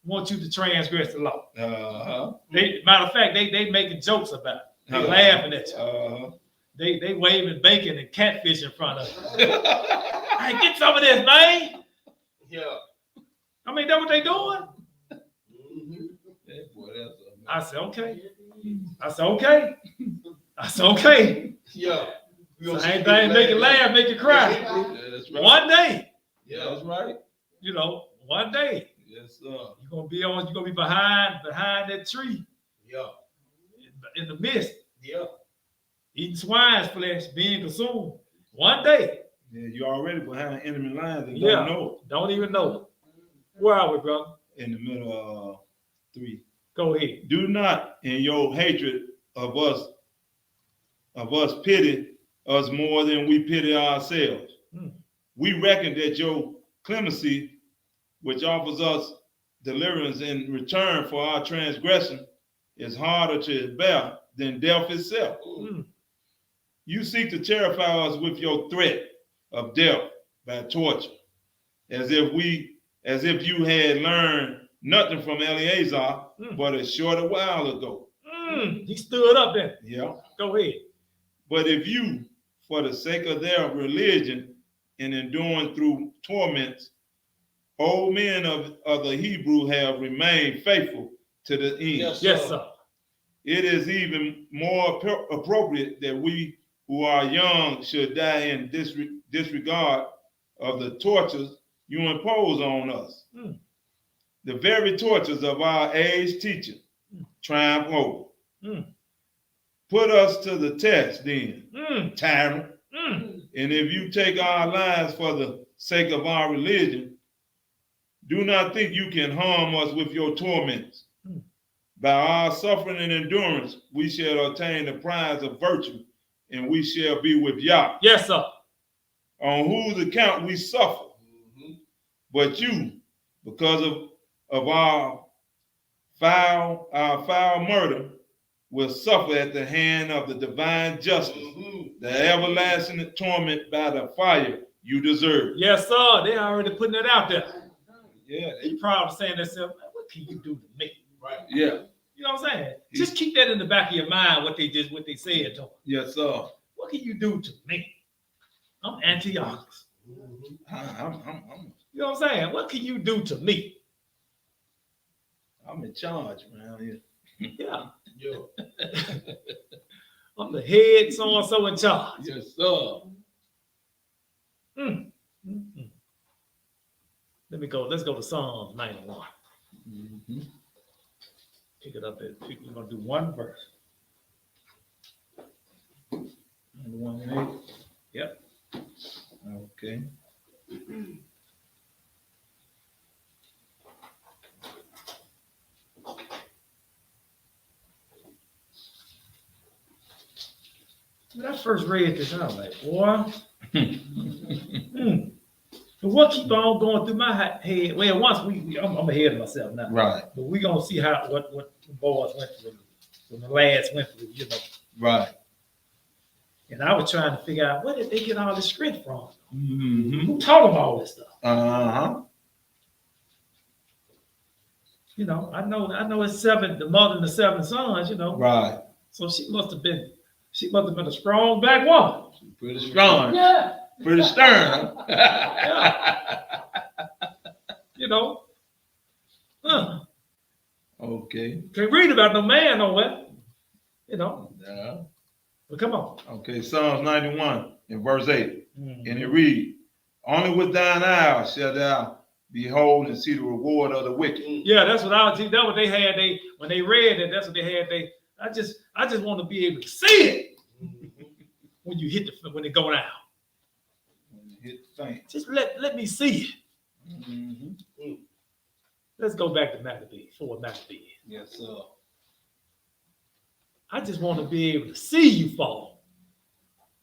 want you to transgress the law. Uh-huh. Matter of fact, they making jokes about it. They Uh-huh. laughing at you. Uh-huh. They waving bacon and catfish in front of you. Hey, get some of this, man. Yeah. I mean, that's what they doing. That boy, that's a- I said, okay. I said, okay. I said, okay. Yeah. Same thing, make you laugh, make you cry. Yeah, that's right. One day, Yeah, that's right. one day, Yes, sir. you're gonna be behind that tree Yeah. in the mist, Yeah. eating swine's flesh, being consumed. One day, Yeah, you're already behind enemy lines and Yeah. don't know don't even know it. Where are we, brother? it. In the middle of 3. Go ahead. "Do not in your hatred of us pity us more than we pity ourselves. We reckon that your clemency, which offers us deliverance in return for our transgression, is harder to bear than death itself. You seek to terrify us with your threat of death by torture, as if you had learned nothing from Eleazar but a short while ago." He stood up then. Yeah. Go ahead. "But if you, for the sake of their religion and enduring through torments, old men of the Hebrew have remained faithful to the end. Yes, sir. It is even more appropriate that we who are young should die in disregard of the tortures you impose on us. The very tortures of our age teacher triumph over. Put us to the test then, tyrant. And if you take our lives for the sake of our religion, do not think you can harm us with your torments. By our suffering and endurance, we shall attain the prize of virtue, and we shall be with Yah, Yes, sir. on whose account we suffer. But you, because of our foul murder, will suffer at the hand of the divine justice, the everlasting torment by the fire you deserve." Yes, sir. They already putting it out there. Yeah, They proud of saying themselves, what can you do to me? Right. yeah, You know what I'm saying? Just keep that in the back of your mind, what they said to them. yes, sir. What can you do to me? I'm Antiochus. I'm You know what I'm saying? What can you do to me? in charge, man. Yeah. Yeah. I'm the head so-and-so in charge. Yes, sir. Let's go to Psalms 91. Mm-hmm. Pick it up at, we're going to do one verse. 91 and 8. Yep. Okay. When I first read this, I was like, boy, but what keep on going through my head? Well, once I'm ahead of myself now. Right, But we're gonna see what the boys went through, when the lads went through, you know. right. And I was trying to figure out where did they get all this strength from? Mm-hmm. Who taught them all this stuff? Uh-huh. You know, I know it's seven, the mother and the seven sons, you know. Right. So she must have been a strong black woman. Pretty strong. Yeah. Pretty stern. You know. Okay. Can't read about no man nowhere. You know. Yeah. But come on. Okay, Psalms 91 in verse 8. And it reads, only with thine eyes shalt thou behold and see the reward of the wicked. Yeah, that's what I was. That's what they had. When they read it, that's what they had. I just want to be able to see it when you hit when it go down. When you hit the thing. Just let me see it. Mm-hmm. Let's go back to Maccabees, 4 Maccabees. Yes, sir. I just want to be able to see you fall.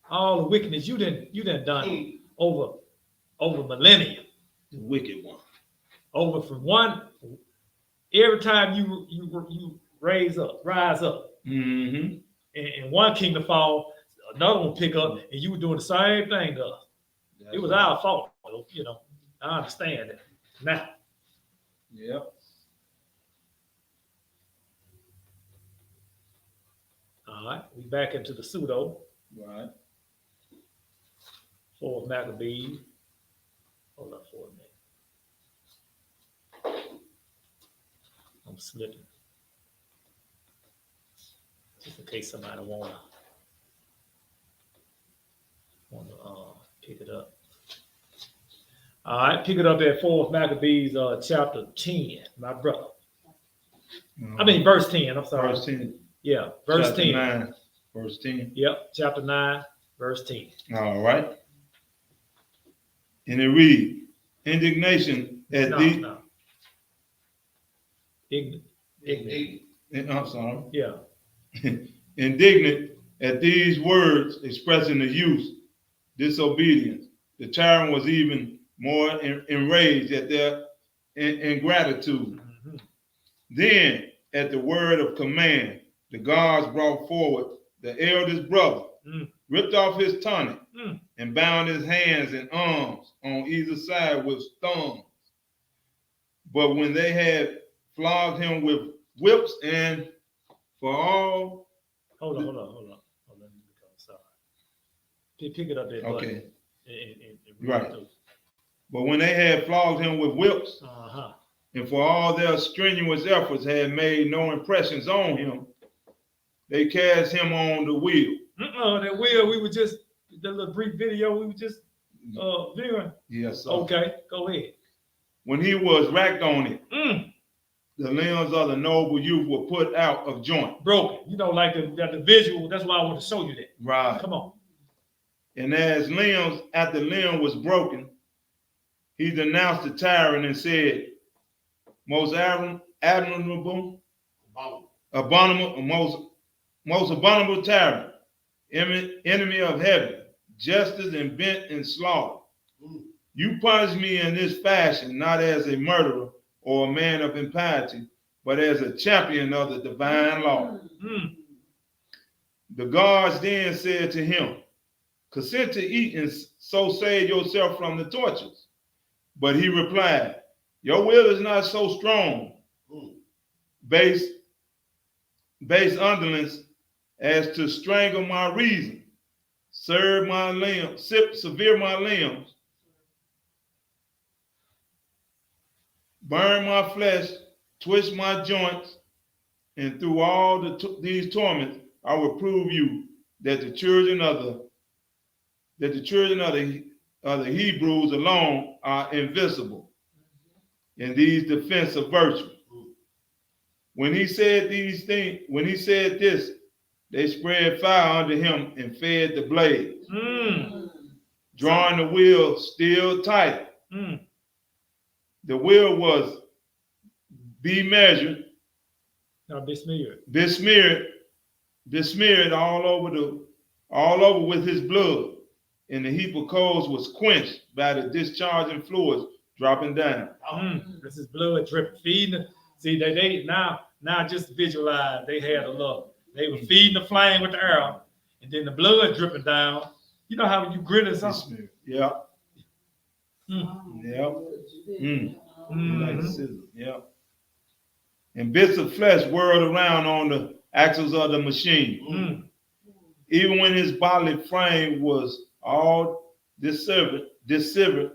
All the wickedness you done done over millennia. The wicked one. Over from one, every time you rise up, Mm-hmm. and one kingdom fall, another one pick up, and you were doing the same thing to us. It was our fault, you know. I understand that now. Yep. All right, we back into the pseudo. Right. 4 Maccabees. Hold up for a minute. I'm slipping. Just in case somebody wanna pick it up. All right, pick it up at 4 Maccabees, chapter 10, my brother. I mean, verse 10. I'm sorry. Verse 10. Yeah, verse Chapter 10. 9, verse 10. Yep, chapter 9, verse 10. All right. And it reads, indignation at thee. No. Ignorant. I'm sorry. Yeah. Indignant at these words expressing the youth's disobedience. The tyrant was even more enraged at their ingratitude. Mhm. Then, at the word of command, the guards brought forward the eldest brother, ripped off his tunic, and bound his hands and arms on either side with thongs. But when they had flogged him with whips and for all... Hold on. Sorry. Pick it up there. Okay. And Right. But when they had flogged him with whips, and for all their strenuous efforts had made no impressions on him, they cast him on the wheel. That wheel, we were just, the little brief video we were just viewing. Yes, sir. Okay, go ahead. When he was racked on it, the limbs of the noble youth were put out of joint. Broken. You know, like the visual, that's why I want to show you that. Right. Come on. And as limbs after limb was broken, he denounced the tyrant and said, most abominable tyrant, enemy of heaven, justice and bent in slaughter. You punish me in this fashion, not as a murderer or a man of impiety, but as a champion of the divine law. The guards then said to him, consent to eat and so save yourself from the tortures. But he replied, your will is not so strong, base underlings, as to strangle my reason, severe my limbs, burn my flesh, twist my joints, and through all these torments, I will prove you that the children of the Hebrews alone are invisible in these defense of virtue. When he said this, they spread fire under him and fed the blaze. drawing the wheel still tighter. Mm. The wheel was be measured, Now besmeared. besmeared all over with his blood, and the heap of coals was quenched by the discharging fluids dropping down. This is blood dripping, feeding. See, they now just visualize they had a love. They were feeding the flame with the arrow, and then the blood dripping down. You know how when you grill something? Yeah. Mm. Yeah. Mm. Like scissors. Yeah. And bits of flesh whirled around on the axles of the machine. Mm. Even when his bodily frame was all dissevered, the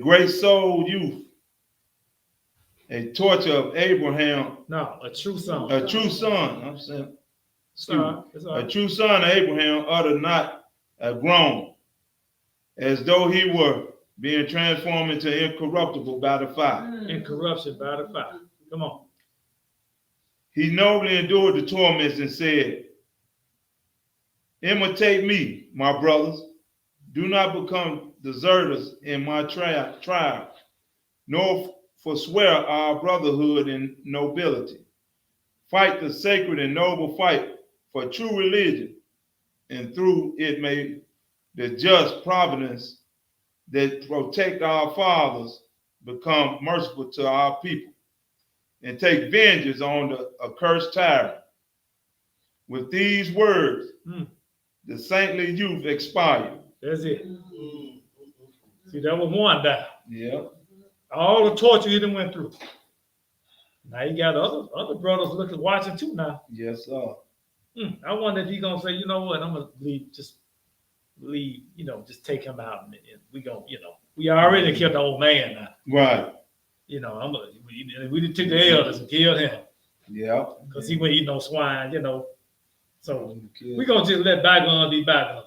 great souled youth, a torture of Abraham, No, a true son. a true son, I'm saying, It's all a right. true son of Abraham uttered not a groan, as though he were being transformed into incorruptible by the fire. Incorruption by the fire. Come on. He nobly endured the torments and said, imitate me, my brothers. Do not become deserters in my trial, nor forswear our brotherhood and nobility. Fight the sacred and noble fight for true religion, and through it may the just providence that protect our fathers become merciful to our people, and take vengeance on the accursed tyrant. With these words, the saintly youth expired. That's it. See, that was one down. Yeah. All the torture he done went through. Now you got other brothers looking, watching too now. Yes, sir. I wonder if he gonna say, you know what, I'm gonna just take him out, and we gonna, we already killed the old man now. Right. We done took the elders and killed him Yeah. because he wouldn't eat no swine, So we gonna just let bygones be bygones.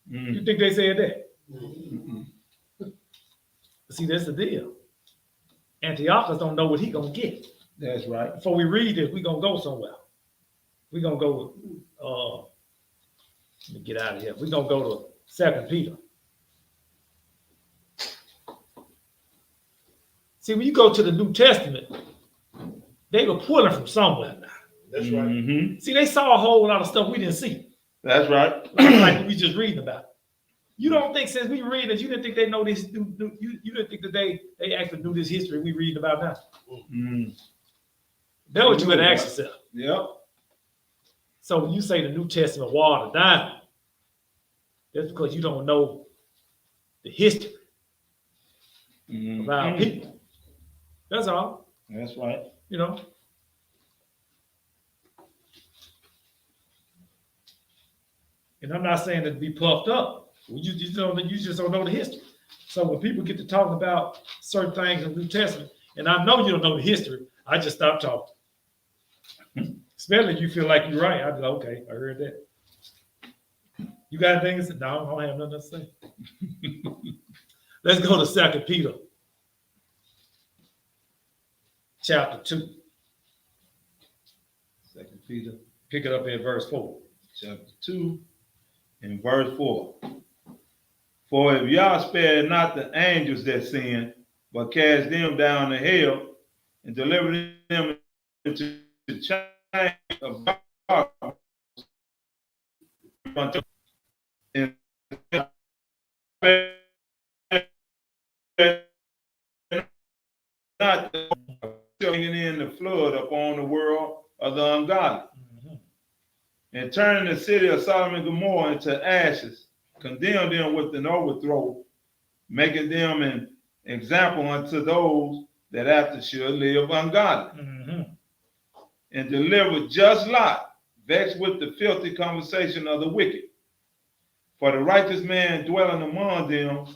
You think they said that? See, that's the deal. Antiochus don't know what he gonna get. That's right. Before we read this, we gonna go somewhere. We gonna go. Let me get out of here. We gonna go to 2 Peter. See, when you go to the New Testament, they were pulling from somewhere now. That's right. Mm-hmm. See, they saw a whole lot of stuff we didn't see, That's right. like we just reading about. You don't think since we read it, you didn't think they know this? You didn't think that they actually knew this history we reading about now? That's what you had to ask yourself. Yep. So when you say the New Testament watered down, that's because you don't know the history of our people. That's all. That's right. And I'm not saying to be puffed up. You just don't know the history. So when people get to talking about certain things in the New Testament, and I know you don't know the history, I just stop talking. Especially if you feel like you're right. I'd be like, okay, I heard that. You got things? No, I don't have nothing to say. Let's go to 2 Peter. Chapter 2. 2 Peter. Pick it up in verse 4. Chapter 2 and verse 4. For if y'all spare not the angels that sin, but cast them down to hell and deliver them into the chain of darkness, and not bringing in the flood upon the world of the ungodly, and turning the city of Sodom and Gomorrah into ashes, condemn them with an overthrow, making them an example unto those that after should live ungodly, and deliver just Lot, vexed with the filthy conversation of the wicked. For the righteous man dwelling among them,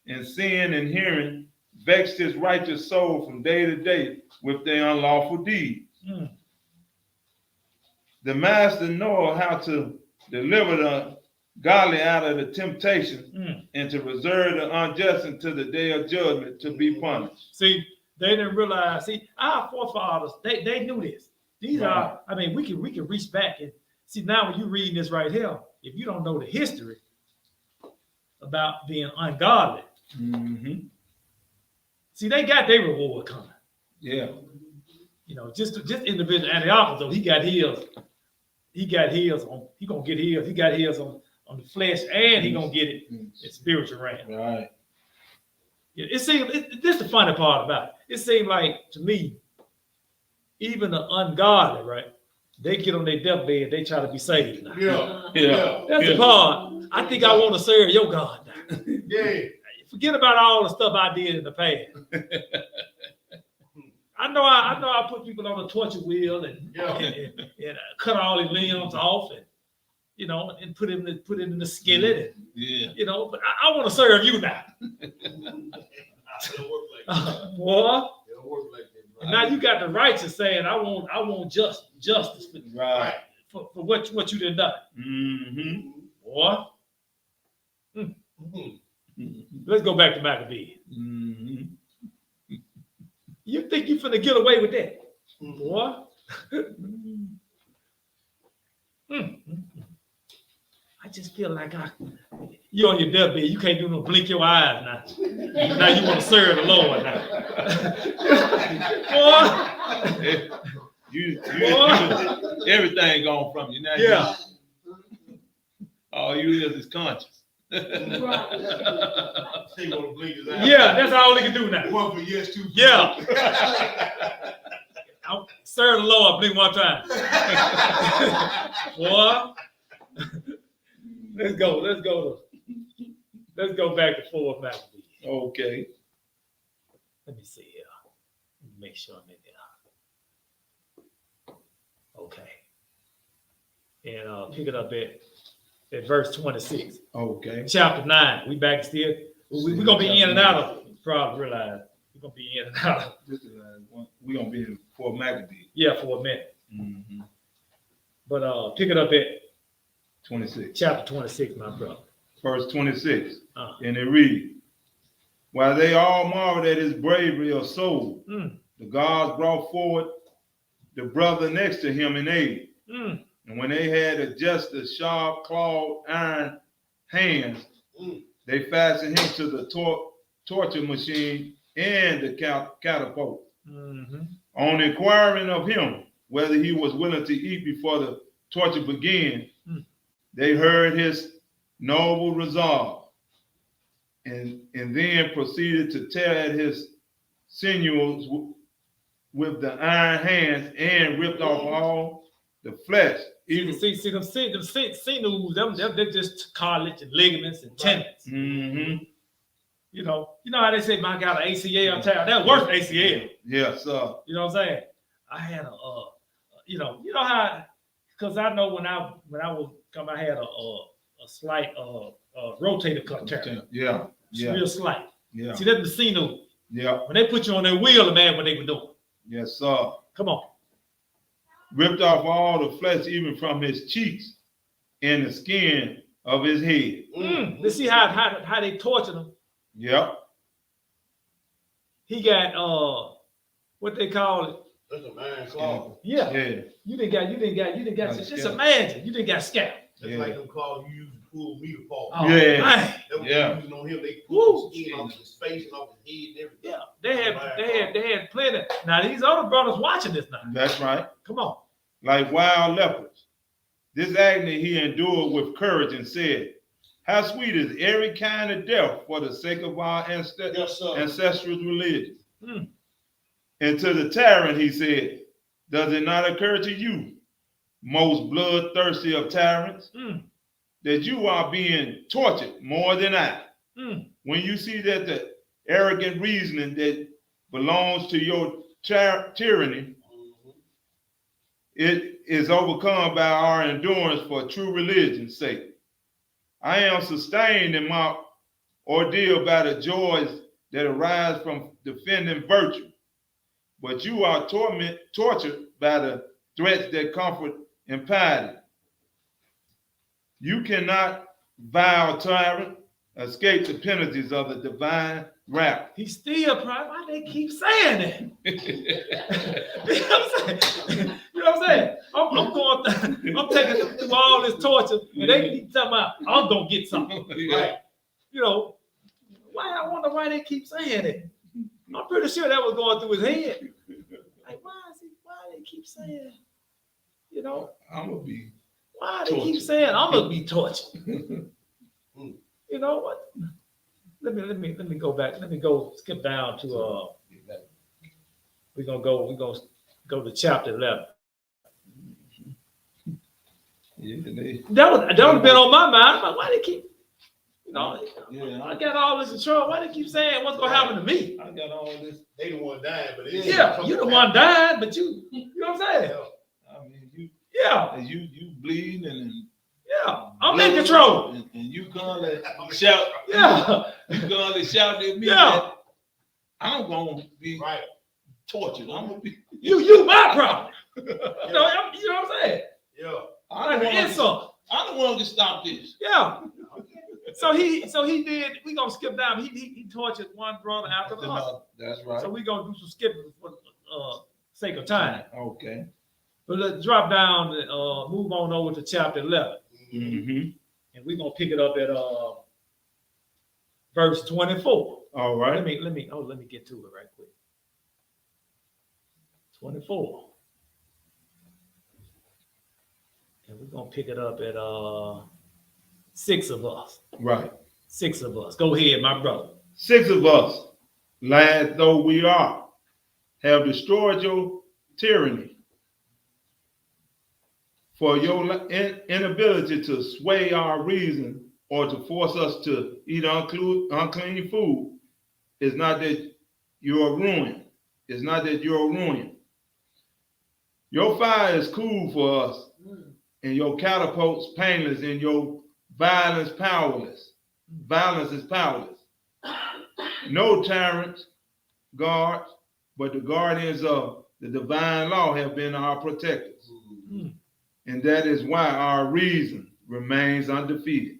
and seeing and hearing, vexed his righteous soul from day to day with their unlawful deeds. The master knoweth how to deliver the godly out of the temptation, and to reserve the unjust until the day of judgment to be punished. See, they didn't realize. See, our forefathers, they knew this. These are. I mean, we can reach back and see. Now, when you reading this right here, if you don't know the history, about being ungodly. Mm-hmm. See, they got their reward coming. Yeah. You know, just individual Antiochus, though, he got his. He got his on. He gonna get his. He got his on the flesh, and he gonna get it in spiritual realm. Right. Yeah, it seems. This is the funny part about it. It seems like to me, even the ungodly, right? They get on their deathbed. They try to be saved now. Yeah. That's the part. I think I want to serve your God now. Yeah. Forget about all the stuff I did in the past. I know I put people on the torture wheel and cut all their limbs off and you know and put it in the skillet and you know, but I want to serve you now. Boy. And now you got the righteous saying I want justice for what you done done. Mm-hmm. Boy. Let's go back to Maccabee. Mm-hmm. You think you finna get away with that? Boy. I just feel like you on your deathbed. You can't do no blink your eyes now. Now you want to serve the Lord now. Boy. You everything gone from you now. Yeah. All you is conscious. Yeah, that's all they can do now. One for yes, two. Yeah. I'll serve the Lord, blink one time. Boy. Let's go back to 4 Maccabee. Okay. Let me see here. Make sure I'm in there. Okay. And pick it up at verse 26. Okay. Chapter 9. We back still. We're gonna be in and out of it. You probably realize we're gonna be in and out of it. This is we're gonna be in for Maccabee. Yeah, for a minute. Mm-hmm. But pick it up at 26. chapter 26, my brother. Verse 26. Uh-huh. And it reads, while they all marveled at his bravery of soul, the gods brought forward the brother next to him in aid. And when they had adjusted sharp clawed iron hands, they fastened him to the torture machine and the catapult. On inquiring of him whether he was willing to eat before the torture began, they heard his noble resolve, and then proceeded to tear at his sinews with the iron hands and ripped off all the flesh. You see them sinews, them they're just cartilage and ligaments and tendons. Mm-hmm. You know how they say, "My God, an ACL tear." That worse than ACL. Yes, sir. You know what I'm saying? I had you know how, because I know when I was come, I had a slight rotator cuff tear. Yeah. Real slight. Yeah. See, that's the sinew. Yeah. When they put you on their wheel, man, what they were doing. Yes, sir. Come on. Ripped off all the flesh, even from his cheeks and the skin of his head. Let's see how they tortured him. Yep. He got what they call it. That's a man's claw. Yeah. Yeah. You didn't got just scalp. imagine you didn't got scalp. That's like them claws you use to pull meat apart. Oh, Yeah. man. That was Yeah. using on him. They pulled the skin off his face and off his head and everything. Yeah. They had plenty. Now these other brothers watching this now. That's right. Come on. Like wild leopards. This agony he endured with courage and said, how sweet is every kind of death for the sake of our ancestral religion. And to the tyrant he said, does it not occur to you, most bloodthirsty of tyrants, that you are being tortured more than I? When you see that the arrogant reasoning that belongs to your tyranny, it is overcome by our endurance for true religion's sake. I am sustained in my ordeal by the joys that arise from defending virtue, but you are tortured by the threats that comfort impiety. You cannot, vile tyrant, escape the penalties of the divine wrath. He's still proud. Why they keep saying that? You know what I'm saying? You know what I'm saying? I'm taking them through all this torture, and they keep talking about, I'm gonna get something. Right. You know, why? I wonder why they keep saying it. I'm pretty sure that was going through his head. Like, why they keep saying, you know, I'm gonna be. why they keep Tortured. saying I'm gonna be tortured? You know what? Let me go back. Let me go skip down to we're gonna go to chapter 11. Yeah, That would have been on my mind. But why they keep, you know, yeah. I got all this control. Why they keep saying what's gonna happen to me? I got all this. They the one dying, but it's Yeah, you the one died, but you know what I'm saying? I mean, Yeah, you bleeding and yeah, I'm in control. and you gonna shout. Yeah, You gonna shout at me. Yeah. That I'm gonna be right. tortured. I'm gonna be. you my problem. You know what I'm saying? Yeah. I Like don't an want to. insult. I don't want to stop this. Yeah. So he did. We gonna skip down. He tortured one brother after the other. That's right. So we gonna do some skipping for sake of time. Okay. But let's drop down and move on over to chapter 11, Mm-hmm. and we're gonna pick it up at verse 24. All right. Let me get to it right quick. 24. And we're gonna pick it up at 6 of us. Right. 6 of us. Go ahead, my brother. 6 of us, lads though we are, have destroyed your tyranny. For your inability to sway our reason or to force us to eat unclean food is not that you're ruined. It's not that you're ruined. Your fire is cool for us, and your catapults painless, and your violence powerless. Violence is powerless. No tyrants, guards, but the guardians of the divine law have been our protectors. And that is why our reason remains undefeated.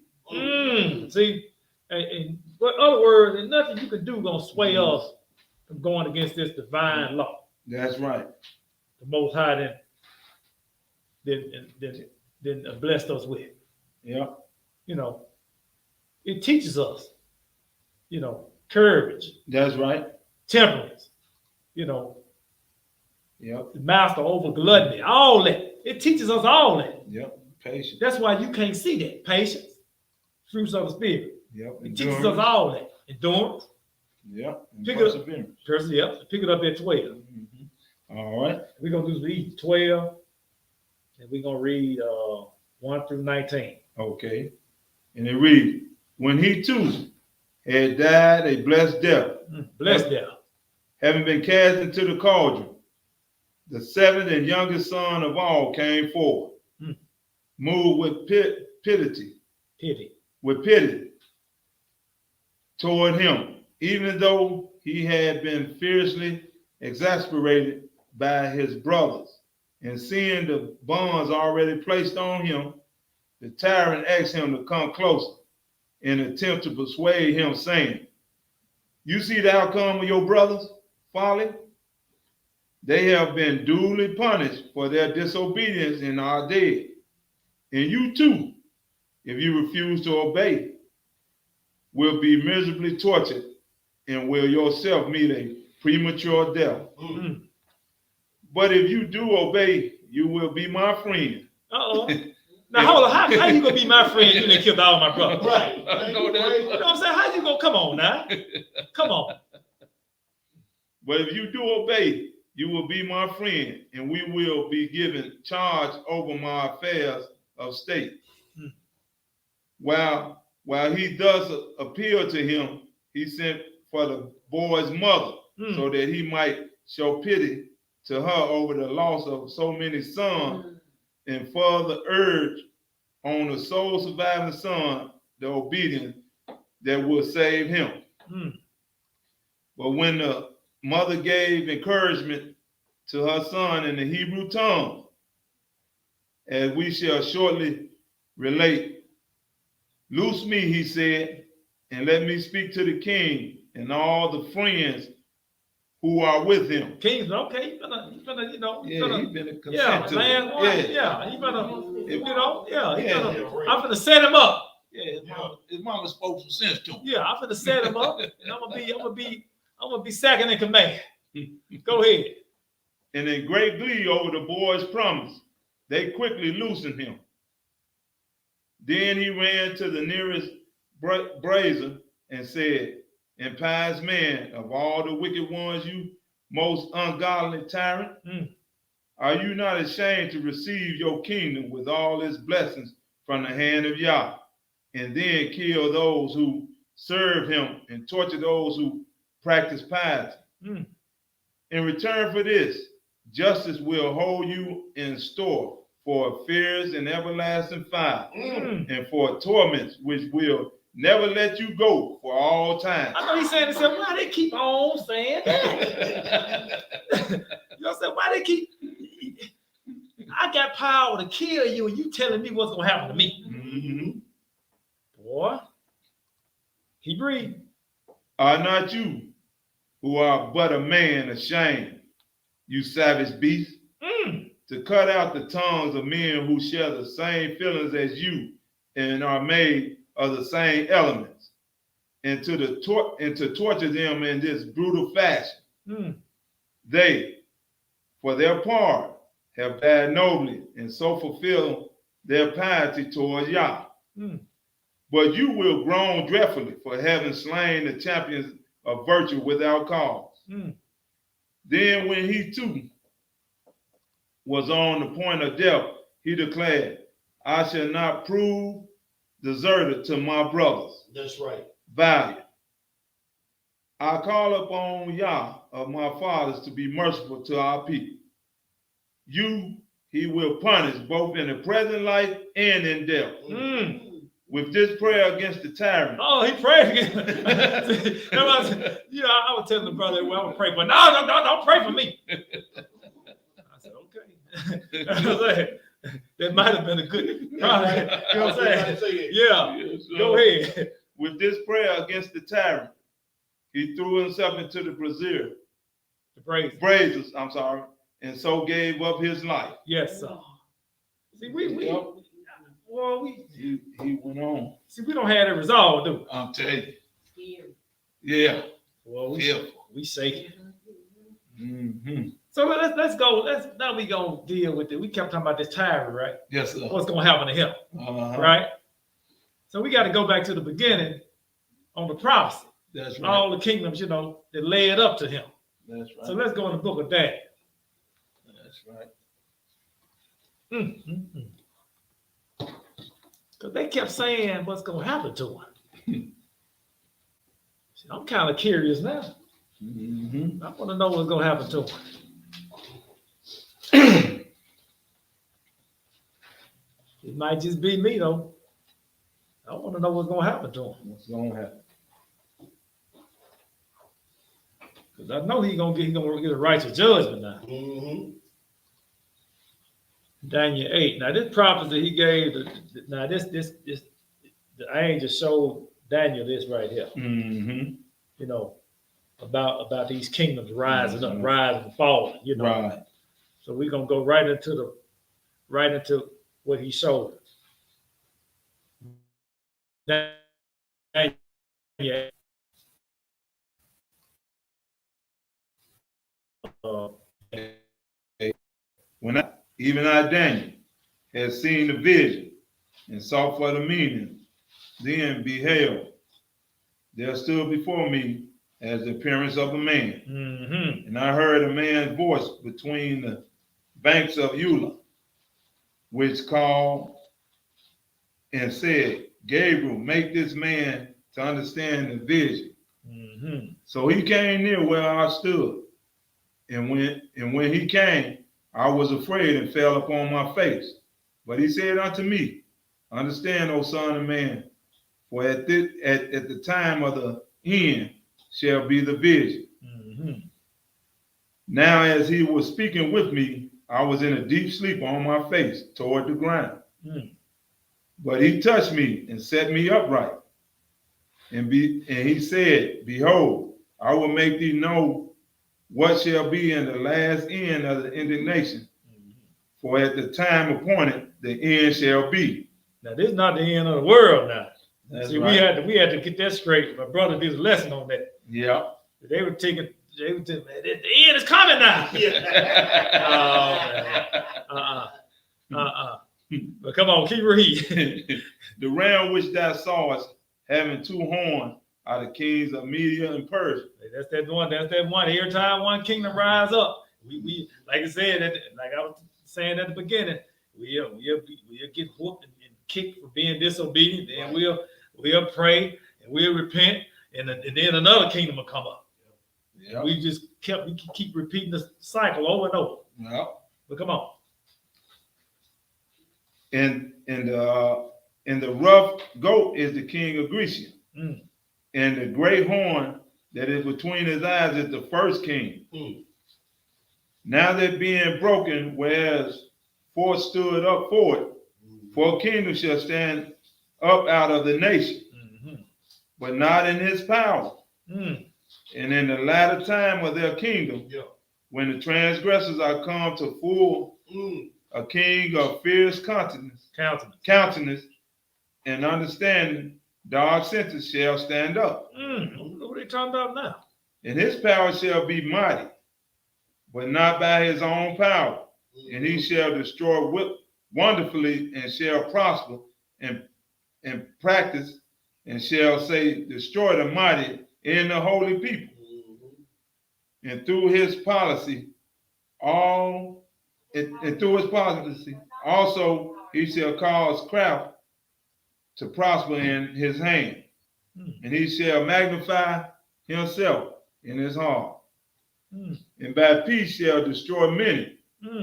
See, in other words, there's nothing you can do gonna sway us from going against this divine law. That's right. The Most High then blessed us with. Yeah. You know, it teaches us, you know, courage, That's right. temperance, you know, Yep. the master over gluttony, all that. It teaches us all that. Yep. Patience. That's why you can't see that. Patience, fruits of the spirit. Yep. It teaches us all that. Endurance, Yep. And Pick it up. perseverance. perseverance. Pick it up at 12. Mhm. All right. We're gonna do read 12, and we're gonna read 1 through 19. Okay. And it reads, when he too had died a blessed death, Bless them. having been cast into the cauldron, the 7th and youngest son of all came forward, moved with pity toward him, even though he had been fiercely exasperated by his brothers. And seeing the bonds already placed on him, the tyrant asked him to come closer and attempt to persuade him, saying, you see the outcome of your brothers' folly? They have been duly punished for their disobedience and are dead. And you too, if you refuse to obey, will be miserably tortured and will yourself meet a premature death. But if you do obey, you will be my friend. Uh-oh. Now, hold on. How you gonna be my friend? You done killed all my brothers. Right. You know what I'm saying? How you gonna come on now? Come on. But if you do obey, you will be my friend, and we will be given charge over my affairs of state. While he does appeal to him, he sent for the boy's mother, so that he might show pity to her over the loss of so many sons, and further urge on the sole surviving son the obedience that will save him. But when the mother gave encouragement to her son in the Hebrew tongue, as we shall shortly relate, loose me, he said, and let me speak to the king and all the friends who are with him. King's okay. You better, you know. He been a Yeah, consent to man. it. Yeah, he better, you know, yeah. Yeah. I'm gonna set him up. Yeah, His mama spoke some sense to him. yeah, I'm gonna set him up, and I'm gonna be second in command. Go ahead. And in great glee over the boy's promise, they quickly loosened him. Then he ran to the nearest brazier and said, "Impious man, of all the wicked ones, you most ungodly tyrant, are you not ashamed to receive your kingdom with all its blessings from the hand of Yah, and then kill those who serve him and torture those who practice piety? In return for this, justice will hold you in store for fears and everlasting fire, and for torments which will never let you go for all time." I know he's saying to himself, why they keep on saying that? You know what I'm saying? Why they keep, I got power to kill you, and you telling me what's gonna happen to me. Boy, he breathed. Are not you, who are but a man, ashamed, you savage beast, to cut out the tongues of men who share the same feelings as you and are made of the same elements, and to torture them in this brutal fashion? They, for their part, have died nobly, and so fulfill their piety towards Yah. But you will groan dreadfully for having slain the champions of virtue without cause. Then when he too was on the point of death, he declared, "I shall not prove deserted to my brothers." That's right. Valiant. I call upon Yah of my fathers to be merciful to our people. You he will punish both in the present life and in death. With this prayer against the tyrant. Oh, he prayed again. You know, I was telling the brother, well, I would pray, but no, don't pray for me. I said, okay. I was like, that might have been a good, you know what I'm saying? Yeah, go ahead. With this prayer against the tyrant, he threw himself into the brazier. The braziers, I'm sorry, and so gave up his life. Yes, sir. See, we went on. See, we don't have that resolve, do we? I'm telling you. Yeah. Well, we shaking. So let's go. Now we gonna deal with it. We kept talking about this tyrant, right? Yes, sir. What's gonna happen to him, right? So we got to go back to the beginning on the prophecy. That's right. All the kingdoms, you know, that led up to him. That's right. So let's go in the book of Daniel. That's right. Because they kept saying what's going to happen to him. I'm kind of curious now. I want to know what's going to happen to him. It might just be me, though. I want to know what's going to happen to him. What's going to happen? Because I know he's going to get a righteous judgment now. Daniel 8. Now this prophecy he gave, the angel showed Daniel this right here. You know, about these kingdoms rising up, rising and falling. You know, Right. So we're gonna go right into what he showed us. Daniel. When I, Daniel, had seen the vision and saw for the meaning, then beheld, there stood before me as the appearance of a man. And I heard a man's voice between the banks of Eula, which called and said, Gabriel, make this man to understand the vision. So he came near where I stood. And when he came, I was afraid and fell upon my face. But he said unto me, understand, O son of man, for at the time of the end shall be the vision. Now as he was speaking with me, I was in a deep sleep on my face toward the ground. But he touched me and set me upright. And he said, behold, I will make thee know what shall be in the last end of the indignation. For at the time appointed, the end shall be. Now, this is not the end of the world now. That's See, right. we had to get that straight. My brother did a lesson on that. Yeah. They were telling, man, the end is coming now. But come on, keep reading. The ram which thou sawest having 2 horns are the kings of Media and Persia. That's that one. That's that one. Every time one kingdom rise up, we like I said, like I was saying at the beginning, we'll get whooped and kicked for being disobedient. Then we'll pray and we'll repent, and then another kingdom will come up. Yeah. We just keep repeating the cycle over and over. Yeah. But come on. And the rough goat is the king of Grecia. Mm. And the great horn that is between his eyes is the first king. Now they're being broken, whereas 4 stood up for it. 4 kingdoms shall stand up out of the nation, but not in his power. Mm. And in the latter time of their kingdom, when the transgressors are come to full, a king of fierce countenance and understanding, dark sentence shall stand up. What are they talking about now? And his power shall be mighty, but not by his own power. And he shall destroy wonderfully, and shall prosper and practice, and shall say, destroy the mighty in the holy people. And through his policy, also he shall cause craft to prosper in his hand, and he shall magnify himself in his heart, and by peace shall destroy many.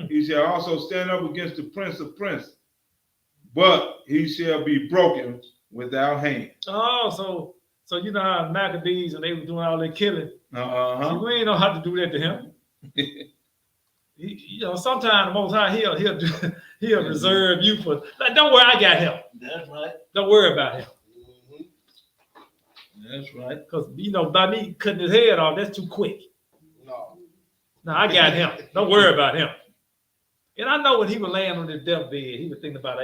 He shall also stand up against the prince of princes, but he shall be broken without hand. Oh, so you know how Maccabees and they were doing all that killing. See, we ain't know how to do that to him. Sometimes the Most High he'll reserve you for. Like, don't worry, I got him. That's right. Don't worry about him. That's right. Because by me cutting his head off, that's too quick. No, I got him. Don't worry about him. And I know when he was laying on his deathbed, he was thinking about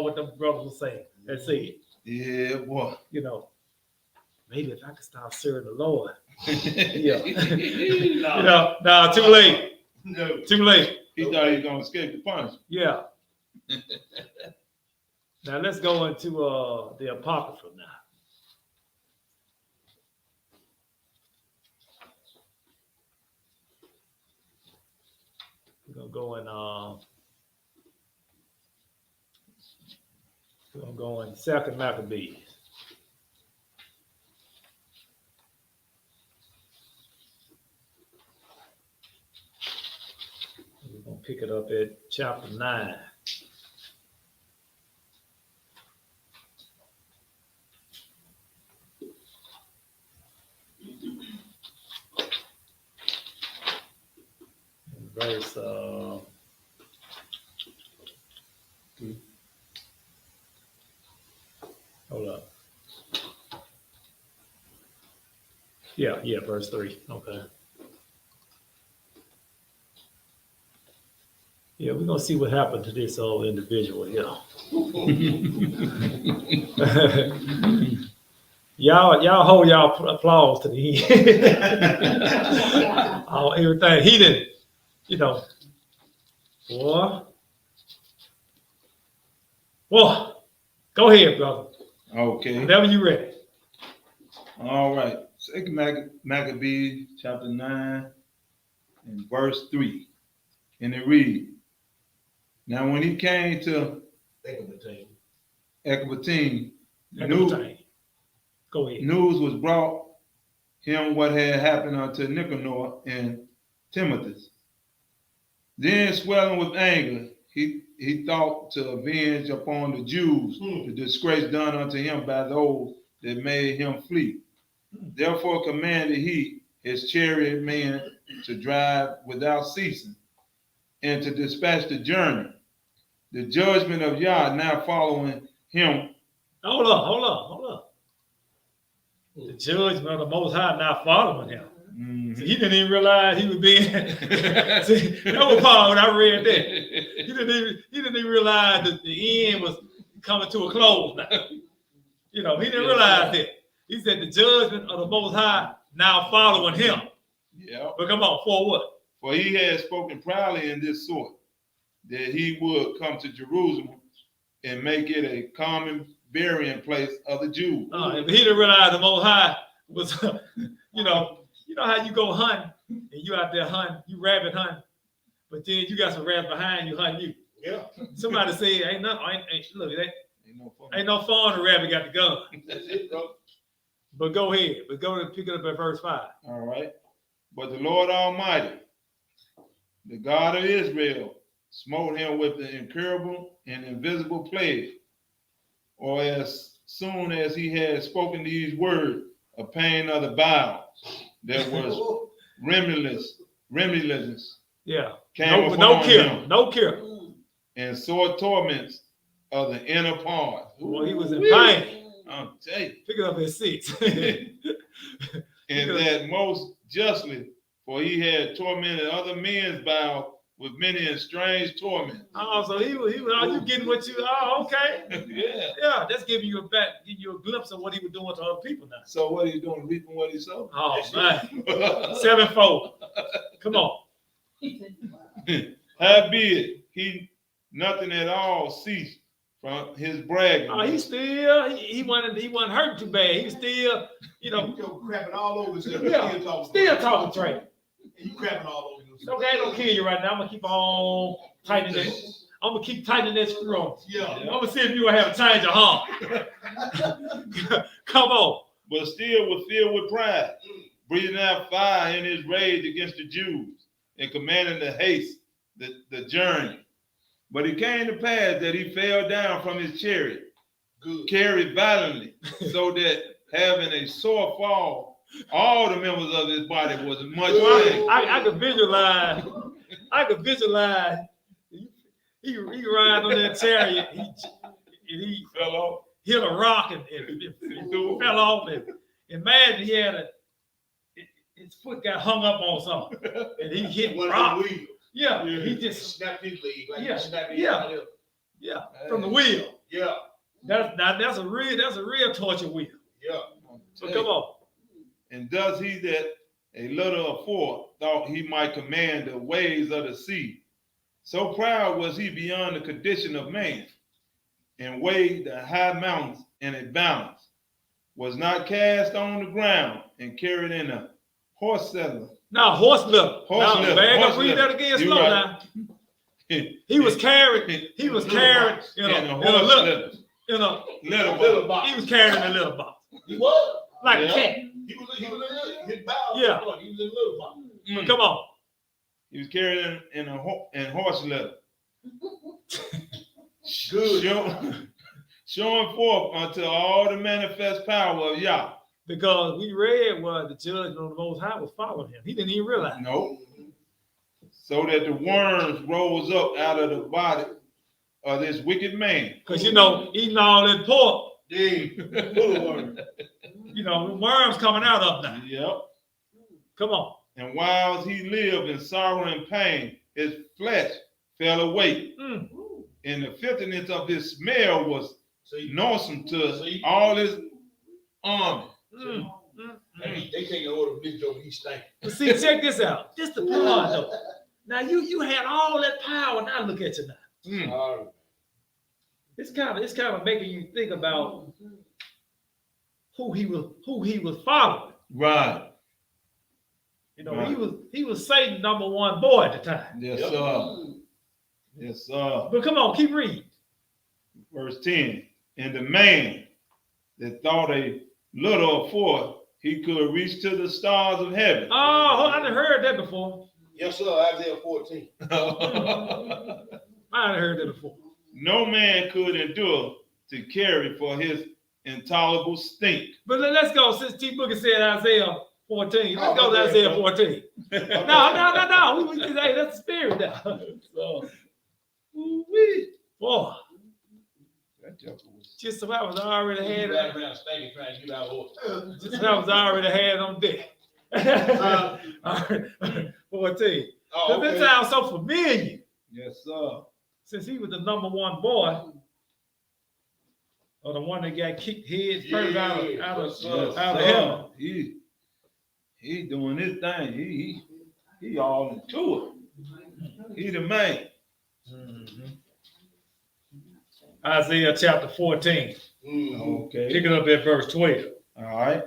what the brothers were saying. That's it. Yeah, boy. Maybe if I could start serving the Lord. Yeah. No. Too late. No. Too late. He thought he was gonna escape the punishment. Yeah. Now let's go into the Apocrypha now. We're gonna go in Second Maccabees. We're gonna pick it up at chapter 9. Verse hold up. Yeah, verse 3. Okay. Yeah, we're gonna see what happened to this old individual here. Y'all hold y'all applause to the end. Everything he didn't, boy, go ahead, brother. Okay. Whenever you ready. All right. Second Maccabees chapter 9 and verse 3. And it reads, now when he came to Ecbatane, Go ahead. news was brought him what had happened unto Nicanor and Timothy. Then swelling with anger, he thought to avenge upon the Jews the disgrace done unto him by those that made him flee. Therefore commanded he his chariot men to drive without ceasing, and to dispatch the journey. The judgment of Yah now following him. Hold up. The judgment of the Most High not following him. See, he didn't even realize he was being. See, that was Paul when I read that. He didn't even realize that the end was coming to a close now. You know, he didn't realize that. He said the judgment of the Most High now following him. Yeah. But come on, for what? For he had spoken proudly in this sort, that he would come to Jerusalem and make it a common burying place of the Jews. If he didn't realize the Most High was, you know how you go hunting and you out there hunting, you rabbit hunting, but then you got some rabbits behind you hunting you. Yeah. Somebody said, look, Ain't ain't no no fun. fun. The rabbit got the gun. That's it, bro. But go ahead. But go to pick it up at verse 5. All right. But the Lord Almighty, the God of Israel, smote him with the incurable and invisible plague, or as soon as he had spoken these words, a pain of the bowels that was remediless Yeah. came No upon cure. him, No cure. and sore torments of the inner parts. Well, he was in pain. I'm telling you. Pick it up at 6. And that most justly, for he had tormented other men's bowels with many and strange torments. Oh, so he was you getting what you, okay. Yeah. Yeah, that's giving you a glimpse of what he was doing to other people now. So what are you doing? Reaping what he sowed? Oh, man. 7-fold. Come on. Howbeit, he nothing at all ceased from his bragging. Oh, he still, he wasn't hurt too bad. He was still, You crapping all over yourself. yeah, still talking trash. You crapping all over yourself. Okay, I ain't gonna kill you right now. I'm gonna keep on tightening that. I'm gonna keep tightening that screw on. Yeah. I'm gonna see if you will have a change of heart. Come on. But still was filled with pride, breathing out fire in his rage against the Jews, and commanding to haste the journey. But it came to pass that he fell down from his chariot, carried violently, so that having a sore fall, all the members of his body was much pain. I could visualize. He riding on that chariot. He Fell off. hit a rock and fell off. And imagine he had his foot got hung up on something, and he hit One rock. of the wheels. Yeah, Yeah. he just Snap his leg. Like Yeah. you snap his Yeah. leg. from the wheel. Yeah. That's a real torture wheel. Yeah. So come on. And does he that a little afore thought he might command the waves of the sea? So proud was he beyond the condition of man, and weighed the high mountains in a balance, was not cast on the ground, and carried in a horse saddle. Now horse litter. Horse Now litter, back up, horse read litter. that again You slow right. now. He was carried in horse a little box. he was carrying a little box. He was. Like Yeah. a cat. He was his bowels. Yeah. He was in a little box. But come on. He was carried in horse leather. Good. Showing forth unto all the manifest power of Yah. Because we read what the judgment of the Most High was following him. He didn't even realize. No. So that the worms rose up out of the body of this wicked man. Because eating all that pork, Yeah. Full of worms. the worms coming out of now. Yep. Come on. And whilst he lived in sorrow and pain, his flesh fell away. Mm. And the filthiness of his smell was See, noisome to all his army. Mm. they taking order of Big Joe. He stank. But see, check this out. This the part though. Now you had all that power. Now look at you now. Mm. It's kind of making you think about who he was following. Right. Right. He was Satan's number one boy at the time. Yes, Yep. sir. Yes, sir. But come on, keep reading. Verse 10. And the man that thought a little afore he could reach to the stars of heaven. Oh, I done heard that before. Yes, sir. Isaiah 14. I done heard that before. No man could endure to carry for his intolerable stink. But let's go. Since T. Booker said Isaiah 14, let's Oh, go to okay, Isaiah bro. 14. No. Hey, that's the spirit now. So, ooh-wee. Boy, That joker was just about was already had He ran around stinking trying to get out of order. just about was already had on deck. All right, 14. Oh, This okay. sounds so familiar. yes, sir. Since he was the number one boy. or the one that got kicked head first out of Yes, hell. He doing his thing. He all into it. He the man. Mhm. Isaiah chapter 14. Okay. Pick it up at verse 12. All right.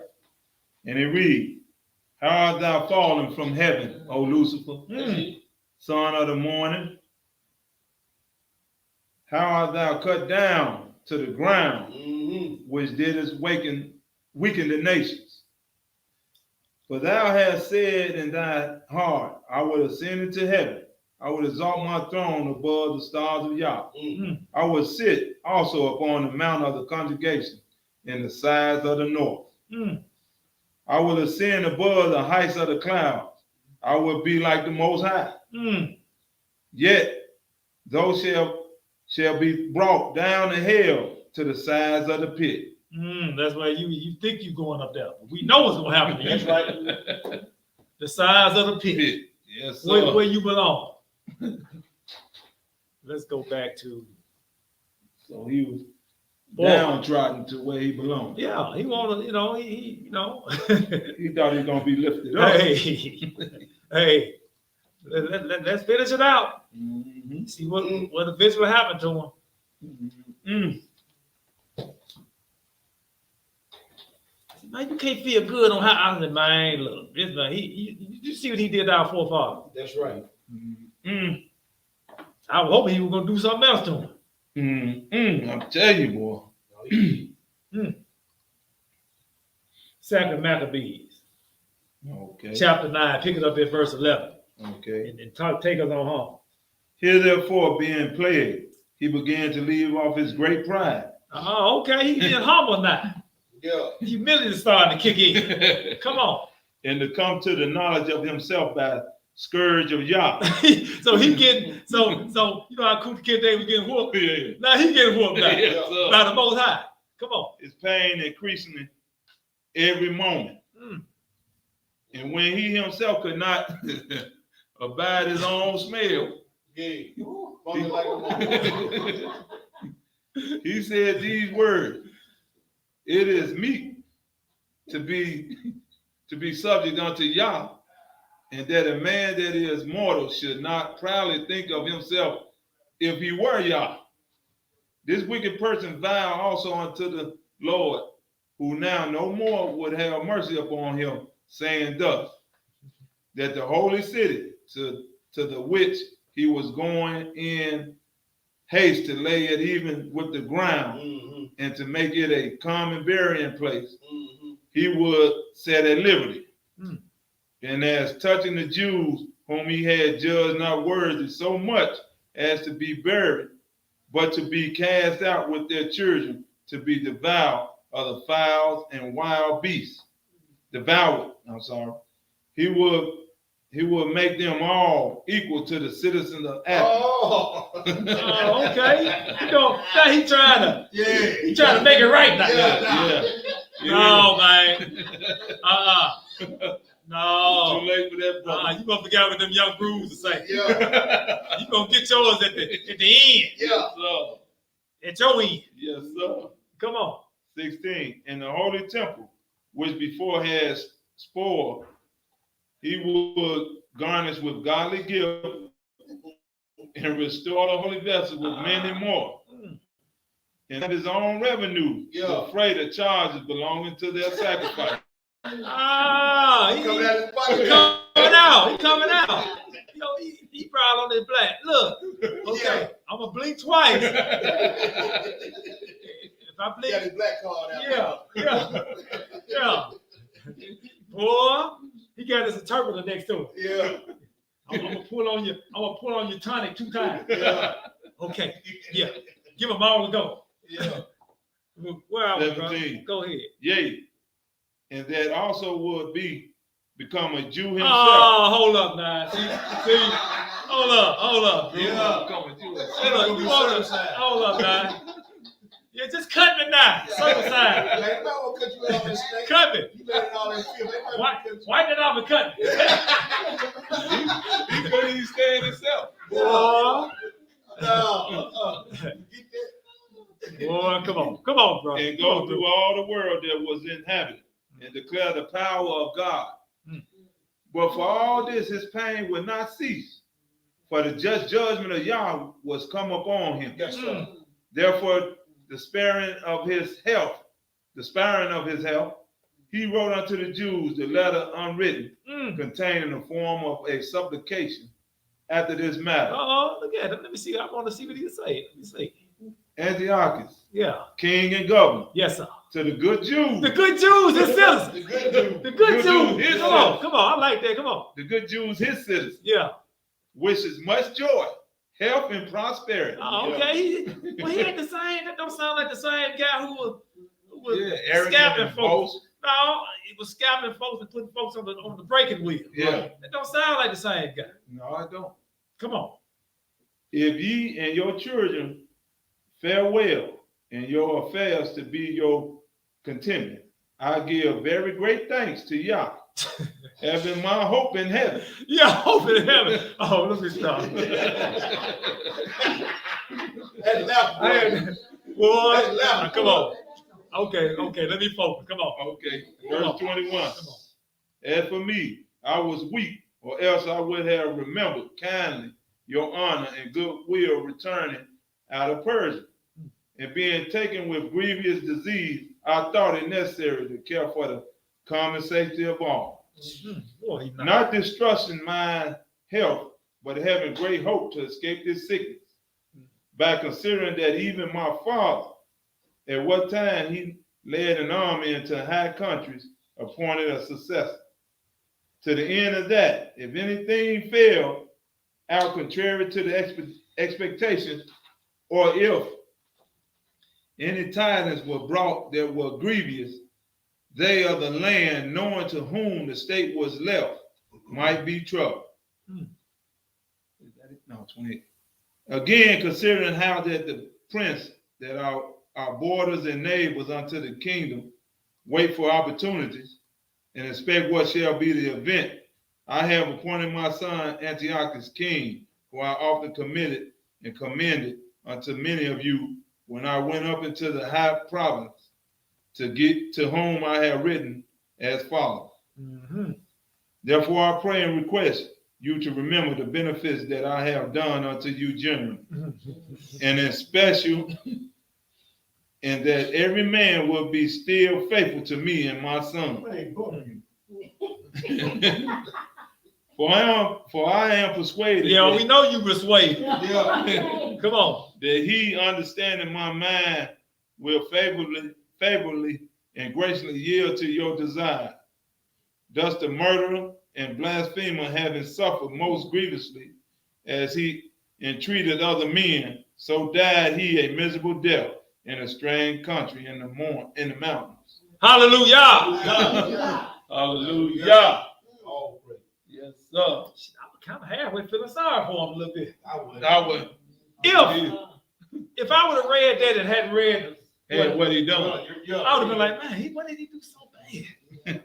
And it reads, how art thou fallen from heaven, O Lucifer, son of the morning? How art thou cut down to the ground, which didst weaken the nations? For thou hast said in thy heart, I will ascend into heaven. I will exalt my throne above the stars of Yah. I will sit also upon the mount of the congregation in the sides of the north. I will ascend above the heights of the clouds. I will be like the Most High. Yet those shall be brought down to hell to the sides of the pit. That's why you think you're going up there. We know what's going to happen to you. That's right. The size of the pit. Yes, sir. Where you belong. Let's go back to. So he was downtrodden to where he belonged. Yeah, he wanted, he He thought he was gonna be lifted up. hey, let's finish it out. See what eventually happened to him. Man, you can't feel good on how I said, man, look, this man, you see what he did to our forefather. That's right. I was hoping he was gonna do something else to him. I'm telling you, boy. Second Maccabees, Okay. chapter 9, pick it up at verse 11, Okay. and take us on home. Here therefore being plagued, he began to leave off his great pride. Okay, he's getting humble now. Yeah. Humility is starting to kick in. Come on. And to come to the knowledge of himself by scourge of Yah. So he getting so you know how Kuta Kid was getting whooped. Now he getting whooped now by the Most High. Come on. His pain increasing every moment. And when he himself could not abide his own smell, Yeah. Funny like a he said these words: it is meet to be subject unto Yah, and that a man that is mortal should not proudly think of himself if he were Yah. This wicked person vowed also unto the Lord, who now no more would have mercy upon him, saying thus, that the holy city to the which he was going in haste to lay it even with the ground, and to make it a common burying place, he would set at liberty. And as touching the Jews, whom he had judged not worthy so much as to be buried, but to be cast out with their children, to be devoured of the fowls and wild beasts. Devoured, He would make them all equal to the citizens of Athens. Okay. Now he trying to make it right now. No, man. No. Too late for that, brother. You gonna forget what them young brews say. You gonna get yours at the end. Yes, sir. At your end. Yes, sir. Come on. 16. In the holy temple, which before had spoiled, he would garnish with godly gifts and restore the holy vessel with many more. And of his own revenue, afraid of charges belonging to their sacrifice. He coming out. You know, he proud on his black. Look, okay, I'm gonna blink twice. If I blink, Got his black card out. yeah. Boy, he got his interpreter next to him. Yeah. I'm gonna pull on your tonic 2 times. Yeah. Okay. Yeah. Give him all to go. Yeah. Where are we, bro? 17. Go ahead. Yea, and that also would become a Jew himself. Oh, hold up now. See, hold up. Yeah. Become a Jew himself. Hold up now. Yeah, just cut me now. Circumcised. Man, they might cut you out this snake. Cut me. You let it all in film. They might cut you. Wipe it off and cut me. He couldn't even stand himself. Boy. No. Get that. Boy, come on, bro. and Come go on, through bro. all the world that was inhabited and declare the power of God. Mm. But for all this, his pain would not cease, for the just judgment of Yah was come upon him. Yes, sir. Therefore, despairing of his health, he wrote unto the Jews the letter unwritten, containing the form of a supplication after this matter. Oh, look at it. Let me see. I want to see what he say. Let me see. Antiochus, Yeah. king and governor, Yes, sir. to the good Jews, The good Jews, his citizens. The good dude. The good Good Jews. Jews, his Come on, citizens. come on. I like that. Come on. the good Jews, his citizens, Yeah. wishes much joy, health, and prosperity. Oh, okay. Well, he ain't the same. That don't sound like the same guy who was Arrogant scalping and folks. boast. No, he was scalping folks and putting folks on the breaking wheel. Yeah. That don't sound like the same guy. No, I don't. Come on. If ye and your children fare well, and your affairs to be your contentment, I give very great thanks to Yah, having my hope in heaven. Yeah, hope in heaven. Oh, let me stop. That left, boy. Boy, That left. come on. Okay, let me focus. Come on. Okay, Come verse on. 21. Come on. As for me, I was weak, or else I would have remembered kindly your honor and goodwill returning out of Persia. And being taken with grievous disease, I thought it necessary to care for the common safety of all. Boy, he Not distrusting my health, but having great hope to escape this sickness, by considering that even my father, at what time he led an army into high countries, appointed a successor. To the end of that, if anything failed out contrary to the expectations, or if any tidings were brought that were grievous, they of the land, knowing to whom the state was left, might be troubled. Is that it? No, 28. Again, considering how that the prince that our borders and neighbors unto the kingdom wait for opportunities and expect what shall be the event, I have appointed my son Antiochus king, who I often committed and commended unto many of you when I went up into the high province to get to whom I have written as follows. Therefore I pray and request you to remember the benefits that I have done unto you generally, and in special, and that every man will be still faithful to me and my son. For I am persuaded Yeah, we know you persuaded. Yeah. Come on. that he, understanding my mind, will favorably and graciously yield to your desire. Thus the murderer and blasphemer, having suffered most grievously, as he entreated other men, so died he a miserable death in a strange country in the mountains. Hallelujah. Hallelujah. All praise. Yes, sir. I'm kind of halfway feeling sorry for him a little bit. I would. If I would have read that and hadn't read What he done? I would have been like, man, what did he do so bad?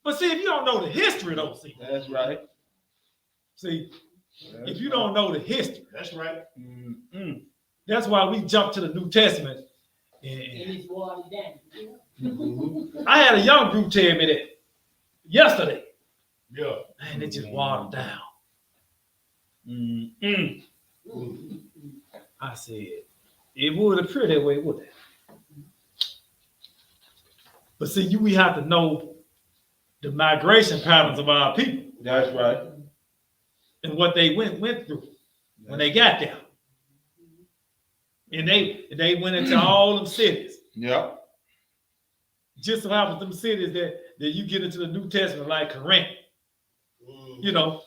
But see, if you don't know the history, though, That's right. if you don't know the history, That's right. that's why we jump to the New Testament. And it's watered down. I had a young group tell me that yesterday. Yeah. Man, they just watered down. I said, it would appear that way, wouldn't it? But see, we have to know the migration patterns of our people That's right. and what they went through when they got there. And they went into all them cities. Yep. Just so happens them cities that you get into the New Testament, like Corinth, you know,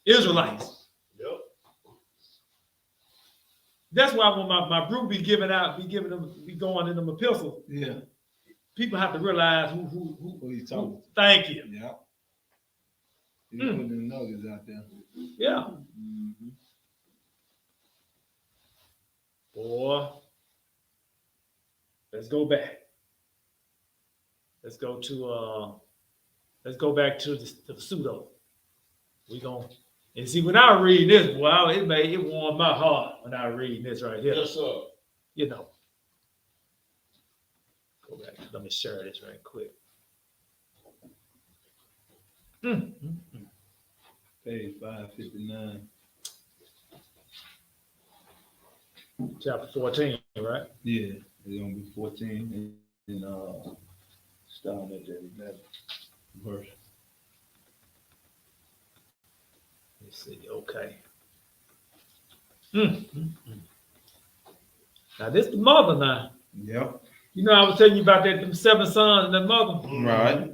Israelites. Yep. That's why when my group be going in them epistles, Yeah. people have to realize who Who you talking? thank you. Yeah. You putting the nuggets out there. Yeah. Boy, let's go back. Let's go back to the pseudo. We gonna and see when I read this, boy, it warmed my heart when I read this right here. Yes, sir. You know, Go back. Let me share this right quick. Page 559. Chapter 14, right? Yeah, it's gonna be 14 and starting at the 11th verse. Let's see. Okay. Now this the mother now. Yep. You know, I was telling you about that them 7 sons and that mother. Right.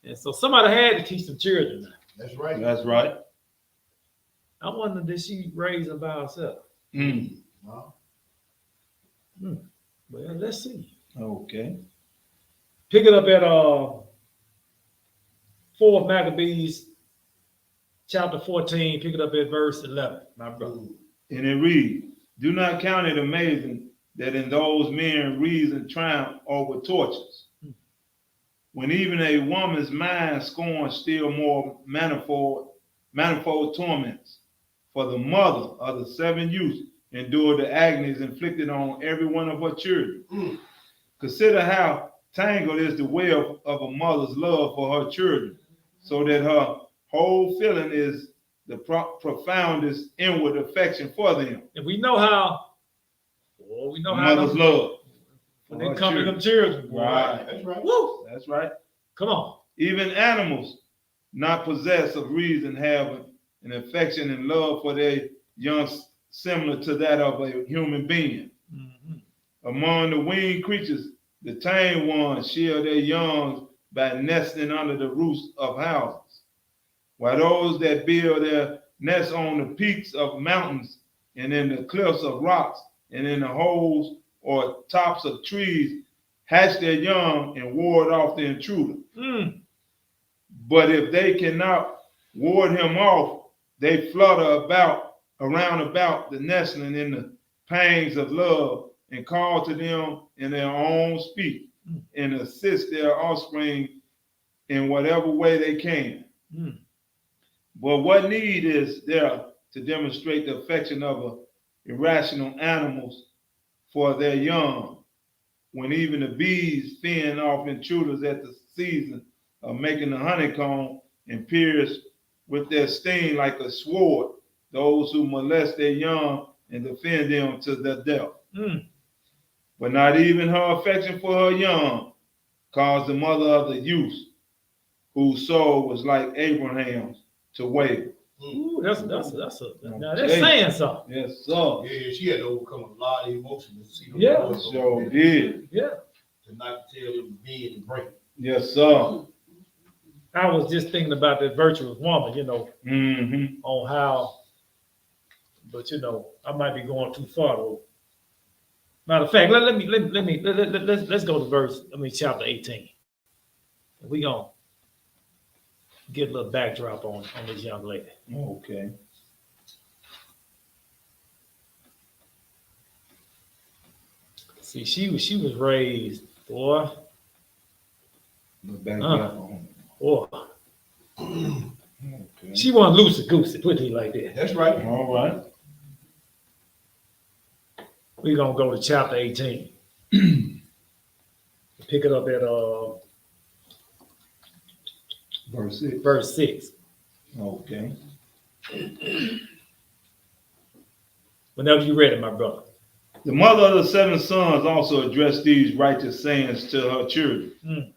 And so somebody had to teach some children now. That's right. That's right. I wonder did she raise them by herself? Mm. Wow. Well, let's see. Okay. Pick it up at 4 Maccabees, chapter 14. Pick it up at verse 11, my brother. And it reads, do not count it amazing that in those men reason triumph over tortures, when even a woman's mind scorns still more manifold torments. For the mother of the 7 youths endured the agonies inflicted on every one of her children. Consider how tangled is the web of a mother's love for her children, so that her whole feeling is the profoundest inward affection for them. And we know how, Mother's love. when they come to them children. boy. Right. That's right. Woo! That's right. Come on. Even animals not possessed of reason have an affection and love for their young similar to that of a human being. Mhm. Among the winged creatures, the tame ones shield their young by nesting under the roofs of houses, while those that build their nests on the peaks of mountains and in the cliffs of rocks and in the holes or tops of trees hatch their young and ward off the intruder. But if they cannot ward him off, they flutter around about the nestling in the pangs of love and call to them in their own speech and assist their offspring in whatever way they can. But what need is there to demonstrate the affection of irrational animals for their young, when even the bees fend off intruders at the season of making the honeycomb and pierce with their sting like a sword those who molest their young and defend them to the death? But not even her affection for her young caused the mother of the youth, whose soul was like Abraham's, to waver. Ooh, that's saying something. Yes, sir. Yeah, she had to overcome a lot of emotions to see them Yeah. boys So over there, did. Yeah. to not tell them to bend and break. Yes, sir. I was just thinking about that virtuous woman, you know, Mm-hmm. on how, but you know, I might be going too far though. Matter of fact, let's go to chapter 18. We gonna get a little backdrop on this young lady. Okay. See, she was raised, boy. Look back Boy. Okay. She wasn't loosey goosey, put it like that. That's right. All right. We're gonna go to chapter 18. Pick it up at Verse 6. verse 6. Okay. Whenever you read it, my brother. The mother of the 7 sons also addressed these righteous sayings to her children.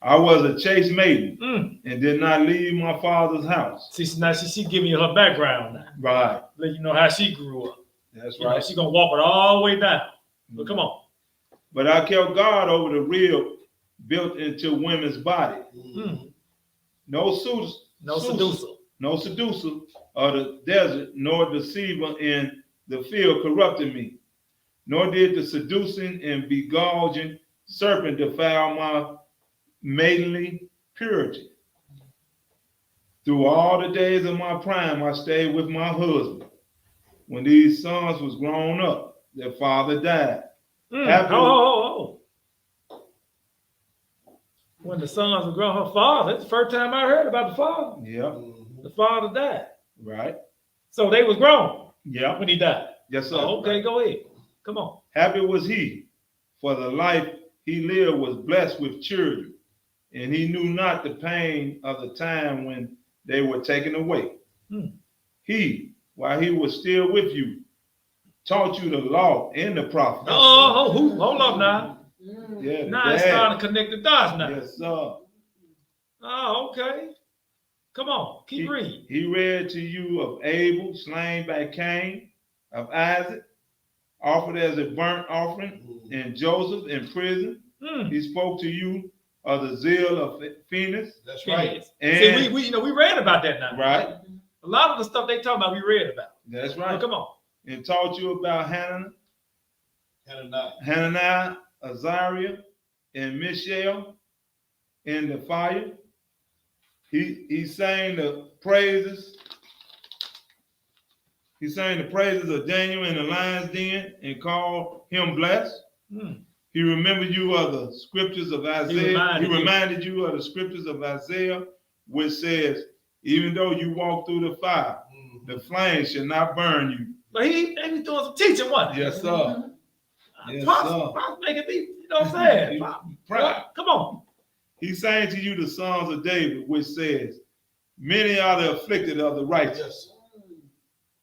I was a chaste maiden and did not leave my father's house. See, now she giving you her background now. Right. Let you know how she grew up. That's You know, right. she gonna walk it all the way down. But come on. But I kept guard over the rib built into women's body. No suitors, No seducer. no seducer of the desert, nor deceiver in the field corrupted me. Nor did the seducing and beguiling serpent defile my maidenly purity. Through all the days of my prime, I stayed with my husband. When these sons was grown up, their father died. When the sons were grown, her father, that's the first time I heard about the father. Yep. The father died. Right. So they was grown Yep. when he died. Yes, sir. Oh, okay, go ahead. Come on. Happy was he, For the life he lived was blessed with children, and he knew not the pain of the time when they were taken away. He, while he was still with you, taught you the law and the prophets. Hold up now. Yeah, Now it's starting to connect the dots now. Yes, sir. Oh, okay. Come on, keep reading. He read to you of Abel slain by Cain, of Isaac, offered as a burnt offering, and Joseph in prison. He spoke to you of the zeal of Phoenix. That's right. And see, we read about that now. Right. A lot of the stuff they talk about, we read about. That's right. Well, come on. And taught you about Hananiah, Azariah, and Mishael in the fire. He sang the praises. He sang the praises of Daniel in the lion's den and called him blessed. He remembered you of the scriptures of Isaiah. He reminded you of the scriptures of Isaiah, which says, even though you walk through the fire, the flame shall not burn you. But he doing some teaching, wasn't he? Yes, sir. Yes, Pops making me, you know what I'm saying? Come on. He sang to you the Psalms of David, which says, many are the afflicted of the righteous.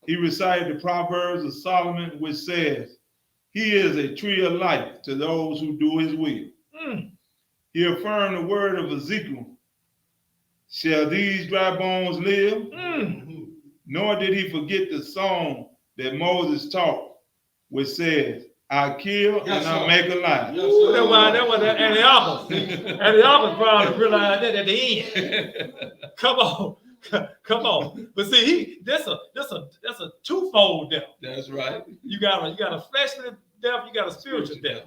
He recited the Proverbs of Solomon, which says, he is a tree of life to those who do his will. He affirmed the word of Ezekiel, shall these dry bones live? Nor did he forget the song that Moses taught, which says, I kill and I make alive. That was Antiochus. Antiochus probably realized that at the end. Come on. But see, that's a twofold death. That's right. You got a fleshly death, you got a spiritual death.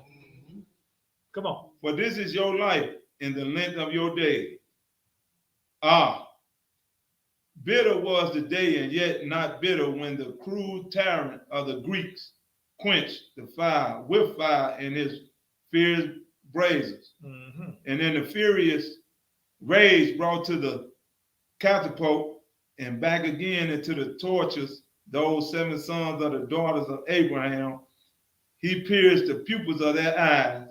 Come on. For this is your life in the length of your days. Bitter was the day, and yet not bitter, when the cruel tyrant of the Greeks quenched the fire with fire in his fierce blazes. And then the furious rage brought to the catapult and back again into the torches those 7 sons of the daughters of Abraham. He pierced the pupils of their eyes,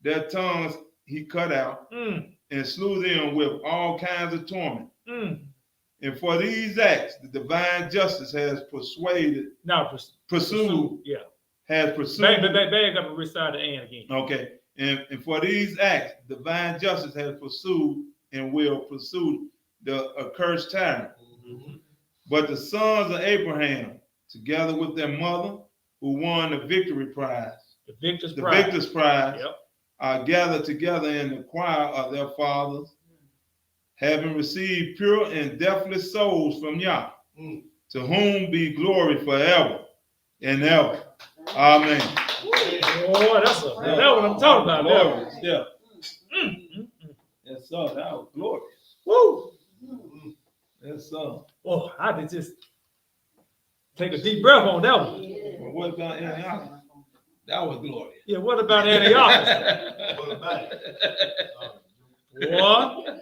their tongues he cut out, and slew them with all kinds of torment. And for these acts, the divine justice has pursued. Has pursued. Back up and recite the and again. Okay. And for these acts, divine justice has pursued and will pursue the accursed tyrant. But the sons of Abraham, together with their mother, who won the victory prize, the victor's prize, are gathered together in the choir of their fathers, having received pure and deathless souls from Yah, to whom be glory forever and ever. Amen. Oh, that's what I'm talking about. Glorious, yeah. Yes, sir. That was glorious. Woo! Yes, sir. Oh, I did just take a deep breath on that one. Well, what about Antiochus? That was glorious. Yeah, what about Antiochus? What about it? What?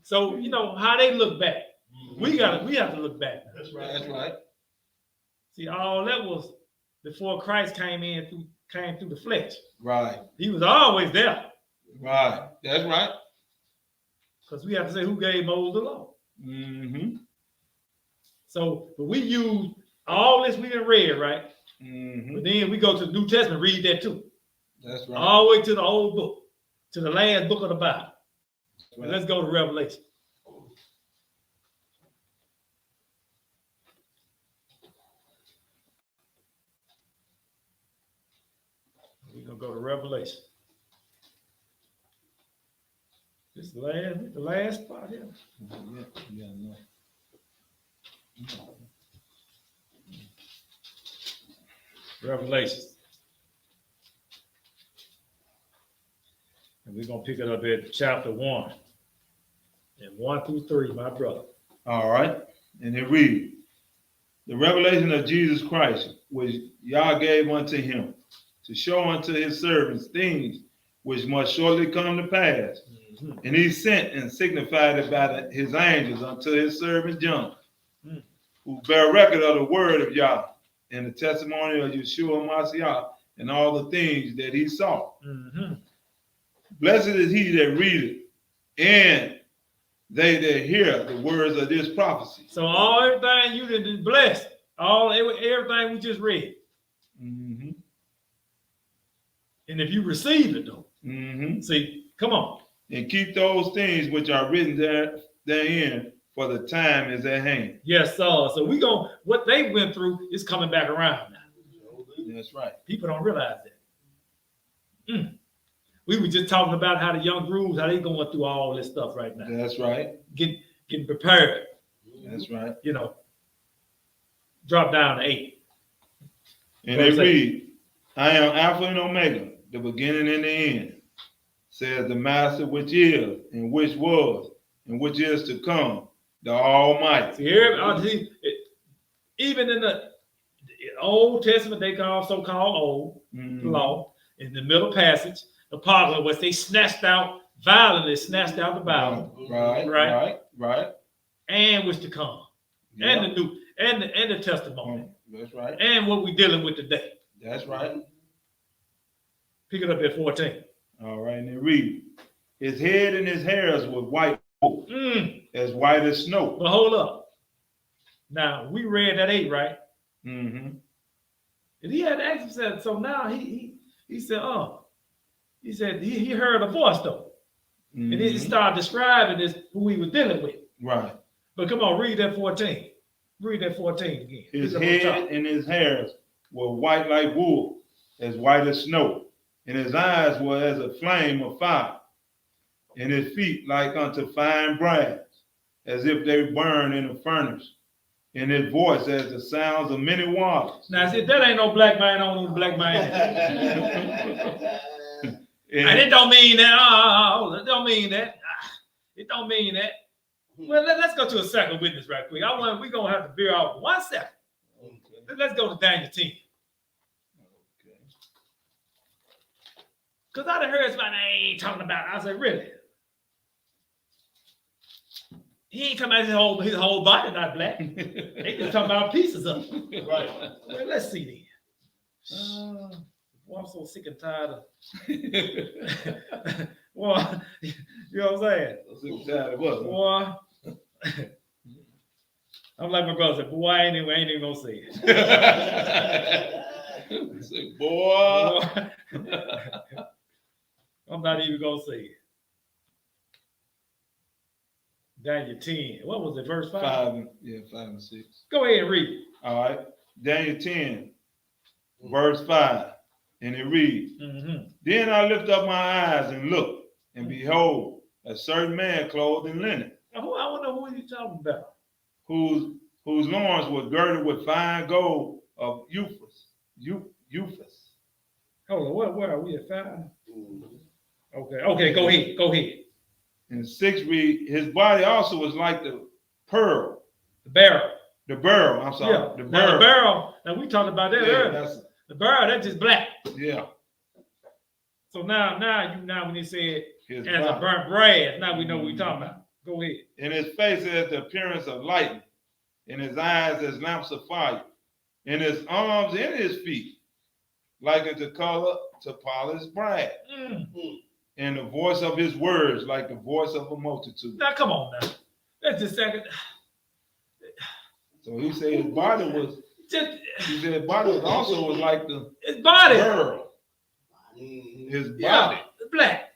So you know how they look back. We have to look back. That's right. That's right. See, all that was before Christ came through the flesh. Right. He was always there. Right. That's right. Because we have to say who gave Moses the law. So, but we use all this we done read, right? But then we go to the New Testament, read that too. That's right. All the way to the old book, to the last book of the Bible. Right. Let's go to Revelation. We're gonna go to Revelation. This is the last part here. Revelation. And we're gonna pick it up at chapter 1. And 1 through 3, my brother. All right. And it reads, the revelation of Jesus Christ, which Yah gave unto him, to show unto his servants things which must shortly come to pass. And he sent and signified it by his angels unto his servant John, who bear record of the word of Yah and the testimony of Yeshua Mashiach, and all the things that he saw. Mm-hmm. Blessed is he that readeth, and they that hear the words of this prophecy. So all everything you did is blessed. Everything we just read. Mm-hmm. And if you receive it though, Mm-hmm. see, come on. And keep those things which are written therein, for the time is at hand. Yes, sir. So what they went through is coming back around now. That's right. People don't realize that. We were just talking about how the young grooves, how they going through all this stuff right now. That's right. Getting prepared, That's right. you know. Drop down to 8. And they read, I am Alpha and Omega, the beginning and the end, says the Master which is, and which was, and which is to come, the Almighty. See, even in the Old Testament, they call so-called Old Law, in the middle passage, the part of which they violently snatched out the Bible, Right. and what's to come, Yeah. and the new, and the testimony, That's right. and what we're dealing with today. That's right. Pick it up at 14. All right, and they read, his head and his hairs were white, as white as snow. But hold up. Now we read that 8, right? Mm-hmm. And he had to ask himself. So now he said, he said he heard a voice though, and he started describing this who he was dealing with. Right. But come on, read that 14. Read that 14 again. His head and his hairs were white like wool, as white as snow, and his eyes were as a flame of fire, and his feet like unto fine brass, as if they burn in a furnace, and his voice as the sounds of many waters. Now, see, that ain't no black man on no black man. And it don't mean that. It don't mean that. It don't mean that. Well, let's go to a second witness right quick. We're going to have to veer off 1 second. Let's go to Daniel 10. Because I done heard somebody ain't talking about it. I said, really? He ain't talking about his whole body not black. They just talking about pieces of it. Right. Well, let's see then. Well, I'm so sick and tired of well, you know what I'm saying? Sick and tired of what? Boy, I'm like my brother said, boy, I ain't even gonna say it. Say, boy. I'm not even gonna say it. Daniel 10. What was it, verse 5? 5 and 6. Go ahead and read it. All right. Daniel 10, verse 5. And it reads, Then I lift up my eyes and looked, and behold, a certain man clothed in linen. I want to know who you talking about. Whose loins were girded with fine gold of Euphrates. Hold on, where are we at 5? Okay, go ahead. And 6 read, his body also was like the pearl. The barrel. The barrel, I'm sorry. Yeah. The Now, barrel. the barrel, now we talked about that Yeah, earlier. The barrel, that's just black. Yeah. So now when he said His as a body. burnt brass, now we know what we're talking about. Go ahead. And his face has the appearance of lightning, and his eyes as lamps of fire, and his arms and his feet like the color to polished brass, and the voice of his words like the voice of a multitude. Now come on now. That's just second. So he said his body was. Just He said his body was also like the his body. pearl. His body. Yeah, black.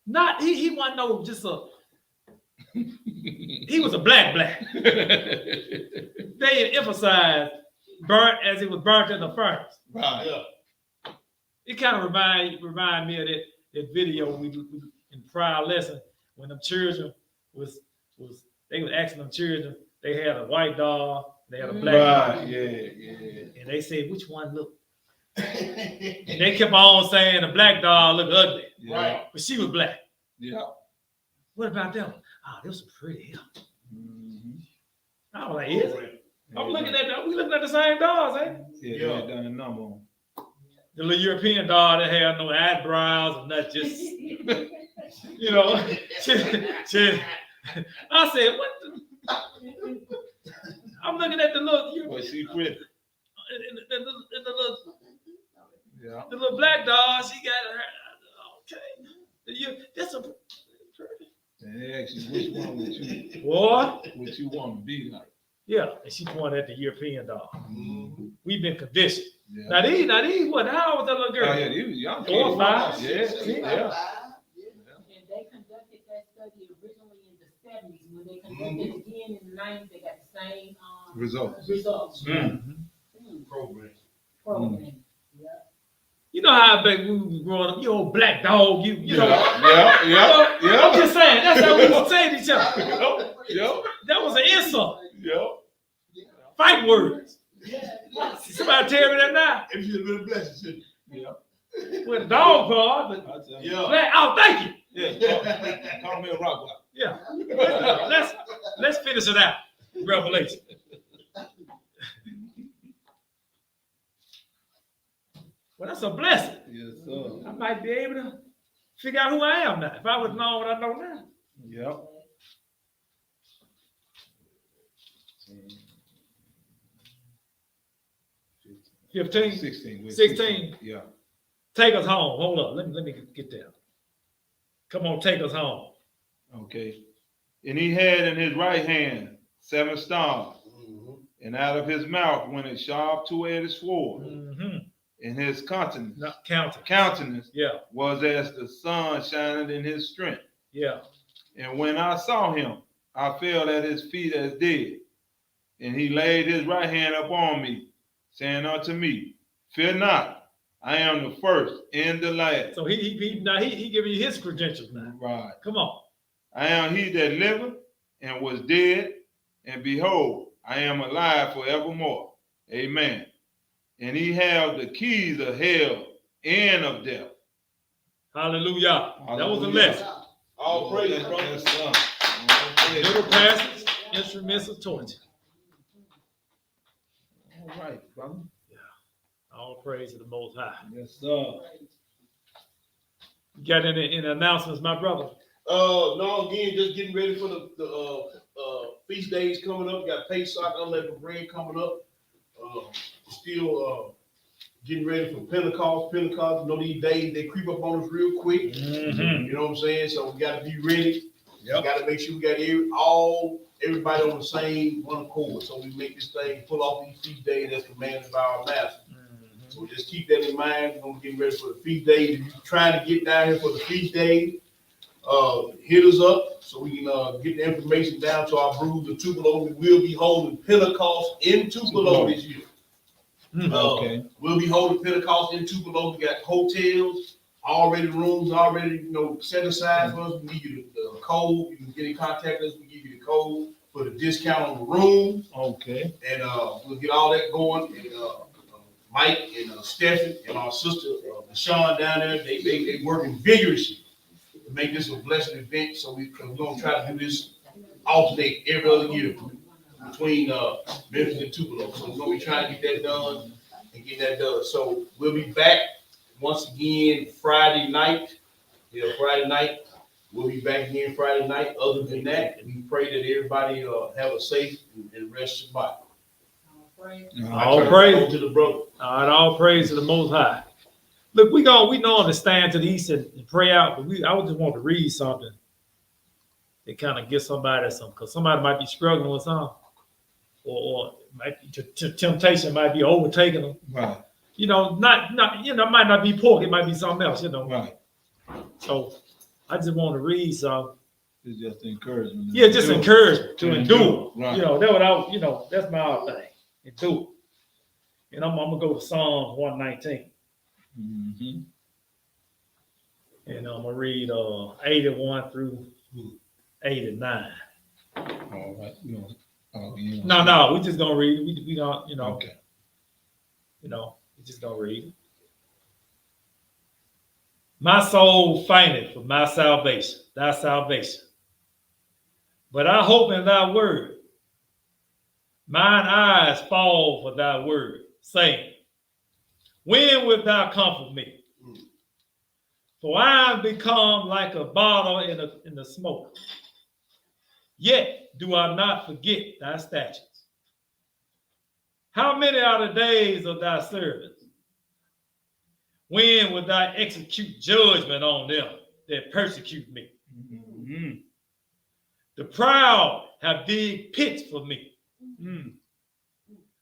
Not he wasn't no just a. He was a black. They emphasized burnt as it was burnt in the furnace. Right. Yeah. It kind of remind me of that video we in prior lesson when them children was they was asking them children, they had a white dog, they had a black dog. Right. Yeah. And they said, which one look? And they kept on saying the black dog looked ugly, Yeah. Right. but she was black. Yeah. What about them? Oh, they was pretty. Mhm. I was like, is it? I'm looking at that. We looking at the same dogs, eh? Yeah, they had done a number on. The little European dog that had no eyebrows or nothing, just you know. I said, what the? I'm looking at the little Was she pretty? the little Yeah. The little black dog, she got her. Okay. That's a And they ask you which one would you want to be like? Yeah, and she pointed at the European dog. We've been conditioned. Yeah. Now these, what? How old was that little girl? Oh, yeah, he was young. 4 or 5. Yeah. And they conducted that study originally in the 70s. When they conducted it again in the 90s, they got the same results. Program. Yeah. You know how back when we were growing up, you old black dog, you know. Yeah. I'm just saying, that's how we used to say to each other. Yeah. That was an insult. Yeah. Fight words. Somebody tell me that now. If you're a little blessed, Yeah. With a dog part, but black, oh, thank you. Yeah. Call me a rock block. Yeah. Let's finish it out. Revelation. Well, that's a blessing. Yes, sir. I might be able to figure out who I am now. If I would know what I know now. Yep. $15. 16. 16. Yeah. Take us home. Hold up. Let me get there. Come on, take us home. Okay. And he had in his right hand 7 stars, and out of his mouth went a sharp two-edged sword, Mm-hmm. and his countenance, Not counting. countenance Yeah, was as the sun shining in his strength. yeah. And when I saw him, I fell at his feet as dead. And he laid his right hand upon me, saying unto me, Fear not, I am the first and the last. So he giving you his credentials now. Right. Come on. I am he that liveth and was dead, and behold, I am alive forevermore. Amen. And he held the keys of hell and of death. Hallelujah. That was a Hallelujah. lesson. all praise, brother. Yes, sir. All praise. Little passages, instruments of torture. All right, brother. All praise to the Most High. Yes, sir. You got any announcements, my brother? No, again, just getting ready for the feast days coming up. We got Pesach, unleavened bread coming up. Still getting ready for Pentecost. Pentecost, you know, these days they creep up on us real quick. Mm-hmm. You know what I'm saying? So we got to be ready. Yep. We got to make sure we got everybody on the same one accord. So we make this thing pull off these feast days as commanded by our master. So just keep that in mind. We're gonna get ready for the feast days. If you're trying to get down here for the feast days, hit us up so we can get the information down to our brews in Tupelo. We will be holding Pentecost in Tupelo this year. Okay. We'll be holding Pentecost in Tupelo. We got hotels, already rooms, already set aside for us. We give you the code. You can get in contact with us. We give you the code for the discount on the room, Okay. and we'll get all that going. And Mike and Stephen and our sister Deshaun down there, they working vigorously to make this a blessed event. So we're gonna try to do this alternate every other year between Memphis and Tupelo. So we're gonna be trying to get that done and get that done. So we'll be back once again Friday night. Friday night. We'll be back again Friday night. Other than that, we pray that everybody have a safe and rest Shabbat. All praise to the brother. All right, all praise to the Most High. Look, we know to stand to the east and pray out, but I would just want to read something to kind of get somebody some, because somebody might be struggling with something, or might be, temptation might be overtaking them. Right. Not might not be pork, it might be something else. Right. So I just want to read some. It's just encouragement. Yeah, just encouragement to endure. Right. That's my other thing. Endure. And I'm gonna go to Psalms 119. Mm-hmm. And I'm gonna read 81 through 89. All right. No, we just gonna read. We don't, Okay. we just gonna read. My soul fainteth for my salvation, thy salvation. But I hope in thy word. Mine eyes fall for thy word, saying, when wilt thou comfort me? For I am become like a bottle in the smoke. Yet do I not forget thy statutes. How many are the days of thy servants? When would I execute judgment on them that persecute me? Mhm. The proud have dig pits for me,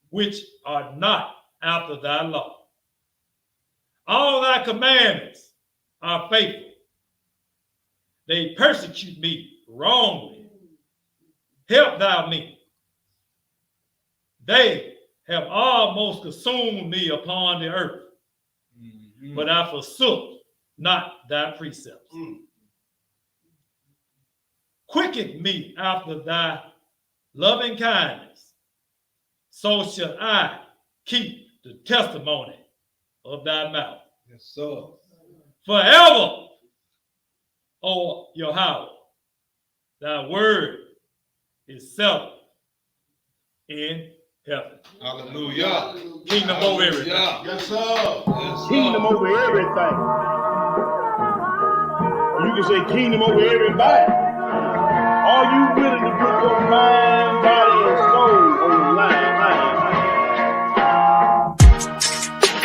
which are not after thy law. All thy commandments are faithful. They persecute me wrongly. Help thou me. They have almost consumed me upon the earth, but I forsook not thy precepts. Quicken me after thy loving kindness, so shall I keep the testimony of thy mouth. Yes, sir. Forever, O Yahweh, thy word is settled in heaven. Hallelujah. Kingdom over everything. Yes, sir. Yes, sir. Kingdom over everything. Or you can say kingdom over everybody. Are you willing to put your mind, body, and soul on the line?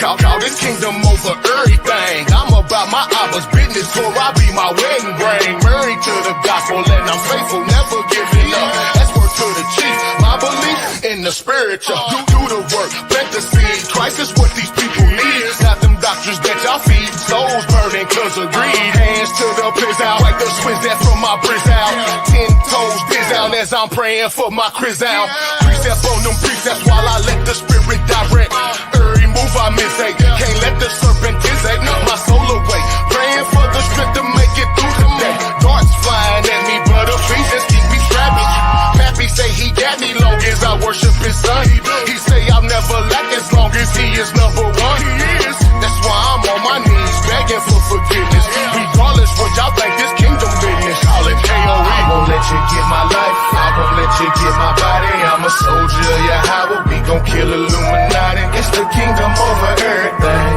Call this kingdom over everything. I'm about my Abba's business, so I be my wedding ring. Married to the gospel and I'm faithful, never giving up. That's word to the chief. My belief in the spiritual. Do the work, plant the seed. Christ is what these people need. Got them doctors that y'all feed. Souls burning cause of greed. Hands to the piss out, like the switch that from my brizz out. 10 toes biz out as I'm praying for my Chris out. Precept on them precepts while I let the spirit direct. Every move I miss, can't let the serpent take my soul away. Praying for the strength to make it through the day. Darts flying at me, but Ephesians keep me strapping. Pappy say he got me long as I worship his son. He say I'll never lack as long as he is number one. That's why I'm on my knees begging for forgiveness. Regardless what y'all think, this kingdom business. Call it KOE. I won't let you get my life. I won't let you get my body. I'm a soldier of Yahweh. We gon' kill Illuminati. It's the kingdom over everything.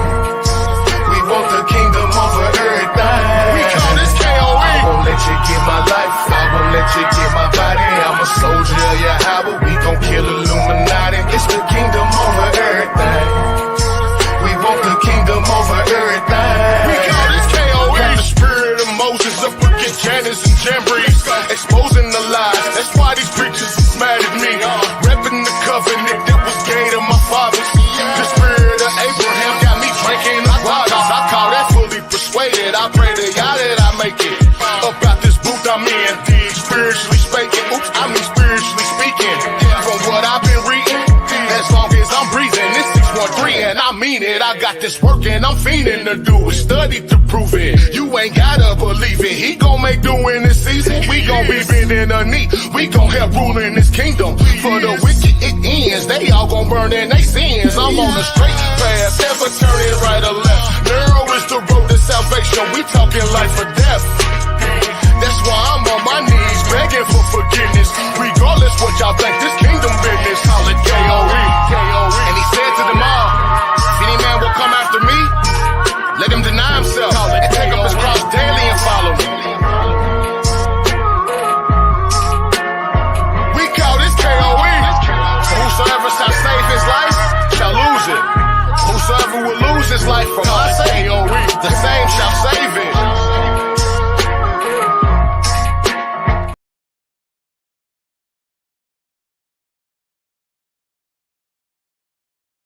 We want the kingdom over everything. We call this KOE. I won't let you get my life. I won't let you get my body. I'm a soldier of Yahweh. We gon' kill Illuminati. It's the kingdom over everything. We want the kingdom over everything. We call this KOE. Got the spirit of Moses up against Janus and Jambres, exposing the lies. That's why these preachers is mad at me. Repping the covenant that was gave to my fathers. The spirit of Abraham got me drinking the waters. I call that fully persuaded. I pray to God that I make it about this booth I'm in. Spiritually speaking, spiritually speaking. From what I've been reading, as long as I'm breathing, this 613 and I mean it. I got this work and I'm fiending to do it. Study to prove it. You ain't gotta believe it. He gon' make do in this season. We gon' be bending the knee. We gon' help rule in this kingdom. For the wicked it ends. They all gon' burn in they sins. I'm on the straight path, never turning right or left. Narrow is the road to salvation. We talking life or death. That's why I'm on my knees begging for forgiveness. Regardless what y'all think, this kingdom business. Call it KOE. And he said to them all, if any man will come after me, let him deny himself and take up his cross daily and follow me. We call this KOE. Whosoever shall save his life shall lose it. Whosoever will lose his life from